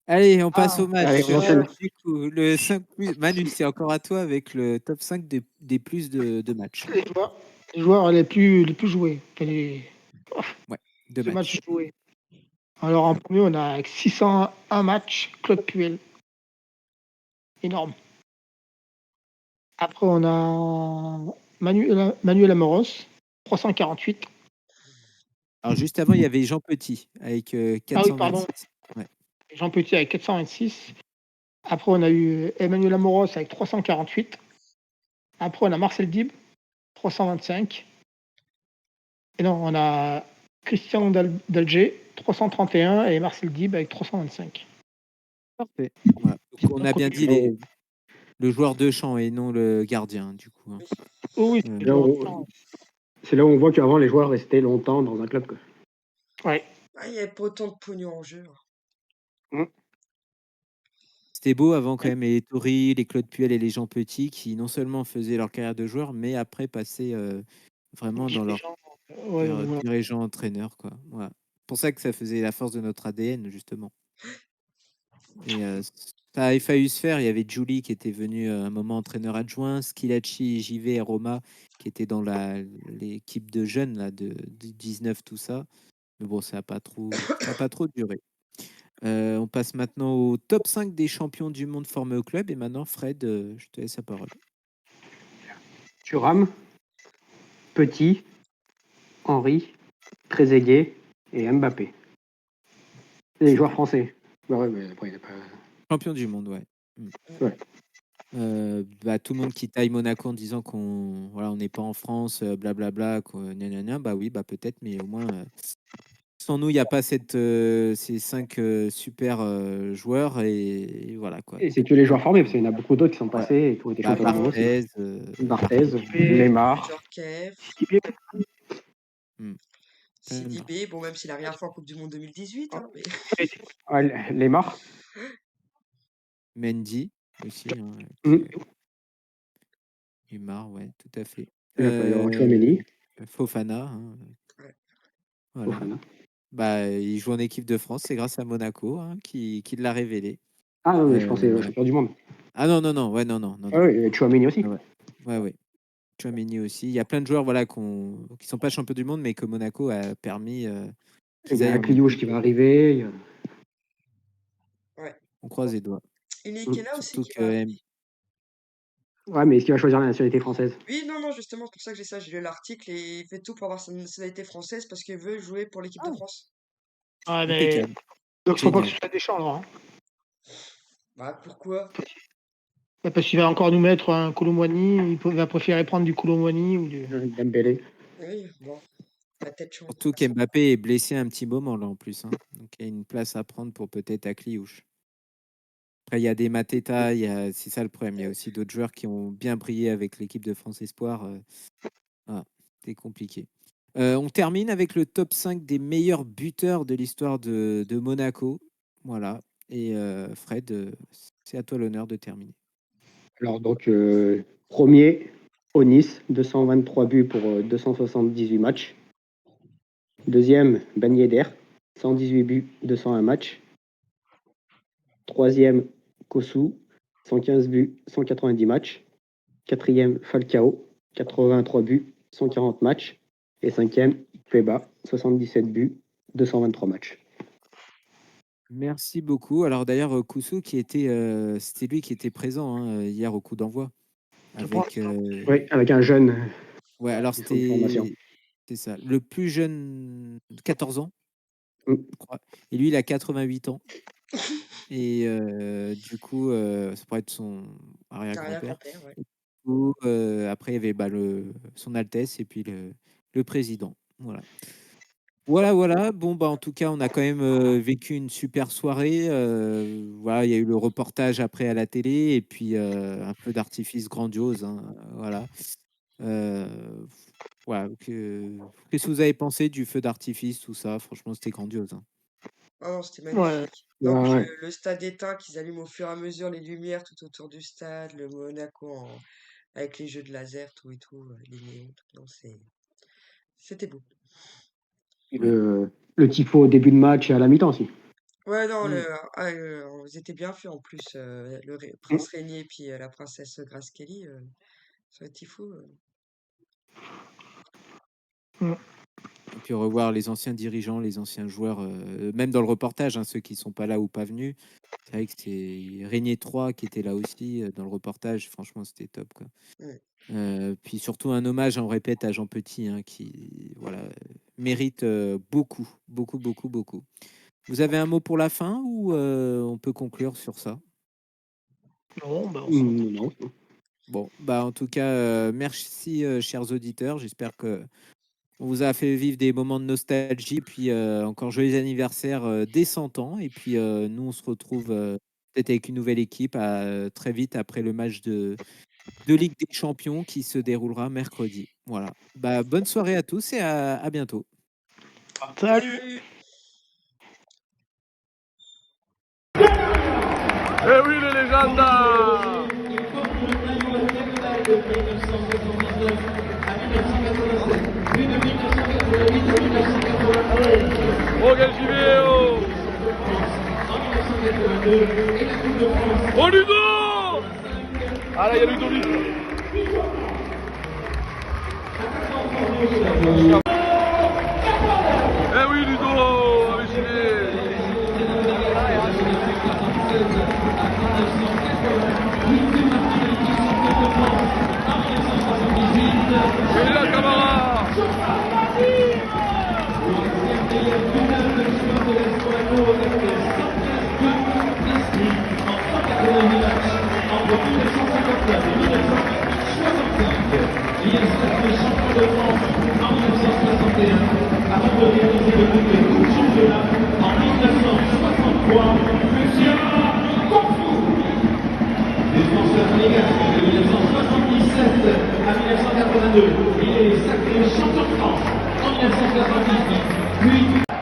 Allez, on passe au Allez, match. on enchaîne. Du coup, le 5 plus... Manu, c'est encore à toi avec le top 5 des plus de matchs. Les joueurs les plus joués. Enfin, Ouais, de de matchs matchs. joués. Alors, en premier, on a avec 601 matchs, Claude Puel. Énorme. Après, on a Manuel Amoros, 348. Alors juste avant, il y avait Jean Petit avec Ah oui, pardon. 426. Ouais. Jean Petit avec 426. Après, on a eu Emmanuel Amoros avec 348. Après, on a Marcel Dib, 325. Et non, on a Christian Dalger, 331 et Marcel Dib avec 325. Parfait. Voilà. Donc, on a bien dit le joueur de champ et non le gardien, du coup. Hein. Oh oui, Euh, c'est Là, c'est là où on voit qu'avant, les joueurs restaient longtemps dans un club, quoi. ouais. Ah, il n'y avait pas autant de pognon en jeu. C'était beau avant quand même les Tory, les Claude Puel et les Jean Petit qui non seulement faisaient leur carrière de joueur, mais après passaient vraiment dans leur Dirigeant. Ouais, voilà. dirigeant entraîneur, quoi. Voilà. C'est pour ça que ça faisait la force de notre ADN, justement. Et ça avait failli se faire. Il y avait Julie qui était venu un moment entraîneur adjoint, Schilacci, JV et Roma qui étaient dans l'équipe de jeunes là, de 19, tout ça. Mais bon, ça a pas trop duré. On passe maintenant au top 5 des champions du monde formés au club. Et maintenant, Fred, je te laisse la parole. Thuram, Petit, Henry, Trezeguet et Mbappé. C'est des C'est joueurs tout. français. Ouais, mais après, il n'y a pas. Champion du monde, ouais. Mm. Ouais. Tout le monde qui taille Monaco en disant qu'on voilà, on n'est pas en France, blablabla, gna, bah oui, bah peut-être, mais au moins, sans nous, il n'y a pas ces 5 super joueurs, et voilà quoi. Et c'est que les joueurs formés, parce qu'il y en a beaucoup d'autres qui sont Ouais. passés et qui ont été champions du monde aussi. Barthez, Barthez, Et Lemar. Djorkaeff, tellement. Sidibé, bon, même s'il a rien fait en Coupe du Monde 2018, hein, mais Ouais, Lemar. Mendy aussi, hein, Mm. Neymar, ouais, tout à fait. Il y a Tchouaméni, Fofana, hein, ouais. voilà. Fofana. Bah, il joue en équipe de France, c'est grâce à Monaco, hein, qui l'a révélé. Ah non, mais je pensais au Euh, champion du monde. Ah non, non, non, ouais, non, non, non, Ah non. oui, et Tchouaméni aussi. Ah ouais, ouais, ouais. Tchouaméni aussi. Il y a plein de joueurs, voilà, qui sont pas champions du monde, mais que Monaco a permis Il qu'ils y aillent a en équipe. Cliouche qui va arriver. Ouais. On croise les doigts. Inikela aussi Surtout qui va que arriver. Ouais, mais est-ce qu'il va choisir la nationalité française? Oui, non, non, justement, c'est pour ça que j'ai ça. J'ai lu l'article et il fait tout pour avoir sa nationalité française parce qu'il veut jouer pour l'équipe de France. Ah, mais... impeccable. Donc, je ne crois pas que Génial. ce soit Deschamps, alors. Hein. Bah, pourquoi? Parce qu'il va encore nous mettre un Colomboigny. Il va préférer prendre du Colomboigny ou du. Dembélé. Oui, bon, la tête chaude. Surtout qu'Mbappé est blessé un petit moment là en plus, hein. Donc il y a une place à prendre pour peut-être Akliouche. Après, il y a des Mateta, c'est ça le problème. Il y a aussi d'autres joueurs qui ont bien brillé avec l'équipe de France Espoir. Voilà, c'est compliqué. On termine avec le top 5 des meilleurs buteurs de l'histoire de Monaco. Voilà. Et Fred, c'est à toi l'honneur de terminer. Alors, donc, premier, Onis, 223 buts pour 278 matchs. Deuxième, Ben Yedder, 118 buts, 201 matchs. Troisième, Kossou, 115 buts, 190 matchs. Quatrième, Falcao, 83 buts, 140 matchs. Et cinquième, Peba, 77 buts, 223 matchs. Merci beaucoup. Alors d'ailleurs, Koussou, c'était lui qui était présent, hein, hier au coup d'envoi. Avec, Oui, avec un jeune. ouais, alors Ils font une formation. c'est ça. Le plus jeune, 14 ans, Mm. je crois. Et lui, il a 88 ans. Et du coup, ça pourrait être son arrière-grand-père. Arrière-grand-père, ouais. Ou, après, il y avait son Altesse et puis le président. Voilà. Voilà. Bon, bah, en tout cas, on a quand même vécu une super soirée. Voilà, il y a eu le reportage après à la télé et puis un peu d'artifice grandiose, hein, voilà. Euh, voilà. Qu'est-ce que vous avez pensé du feu d'artifice, tout ça? Franchement, c'était grandiose, hein. Ah non, c'était Ouais. magnifique. Non, puis Ouais. le stade éteint, qu'ils allument au fur et à mesure les lumières tout autour du stade, le Monaco avec les jeux de laser, tout et tout, les néons, tout. Non, c'était beau. Et le tifo au début de match et à la mi-temps aussi. Ouais, non, Mm. ils étaient bien faits en plus. Mm. Prince Régnier et puis la princesse Grace Kelly, sur le tifo. Et puis revoir les anciens dirigeants, les anciens joueurs, même dans le reportage, hein, ceux qui sont pas là ou pas venus. C'est vrai que c'est Régnier 3 qui était là aussi dans le reportage. Franchement, c'était top, quoi. Puis surtout un hommage, on répète, à Jean Petit, hein, qui voilà, mérite beaucoup, beaucoup, beaucoup, beaucoup. Vous avez un mot pour la fin ou on peut conclure sur ça? Non, bah, on s'en. Non. Bon, bah en tout cas, merci chers auditeurs. J'espère que on vous a fait vivre des moments de nostalgie. Puis encore joyeux anniversaire dès 100 ans. Et puis nous, on se retrouve peut-être avec une nouvelle équipe très vite après le match de Ligue des Champions qui se déroulera mercredi. Voilà. Bah, bonne soirée à tous et à bientôt. Salut. Salut! Eh oui, les légendes! Oh, quel gibier, oh! Oh, Ludo! Ah là, il y a Ludovic! Eh oui, Ludo! Avec gibier! Il est là, Camara! avant de réaliser le but de coupe championnat en 1963, Lucien Corfou. Défenseur monégasque de 1977 à 1982, il est sacré champion de France en 1998, puis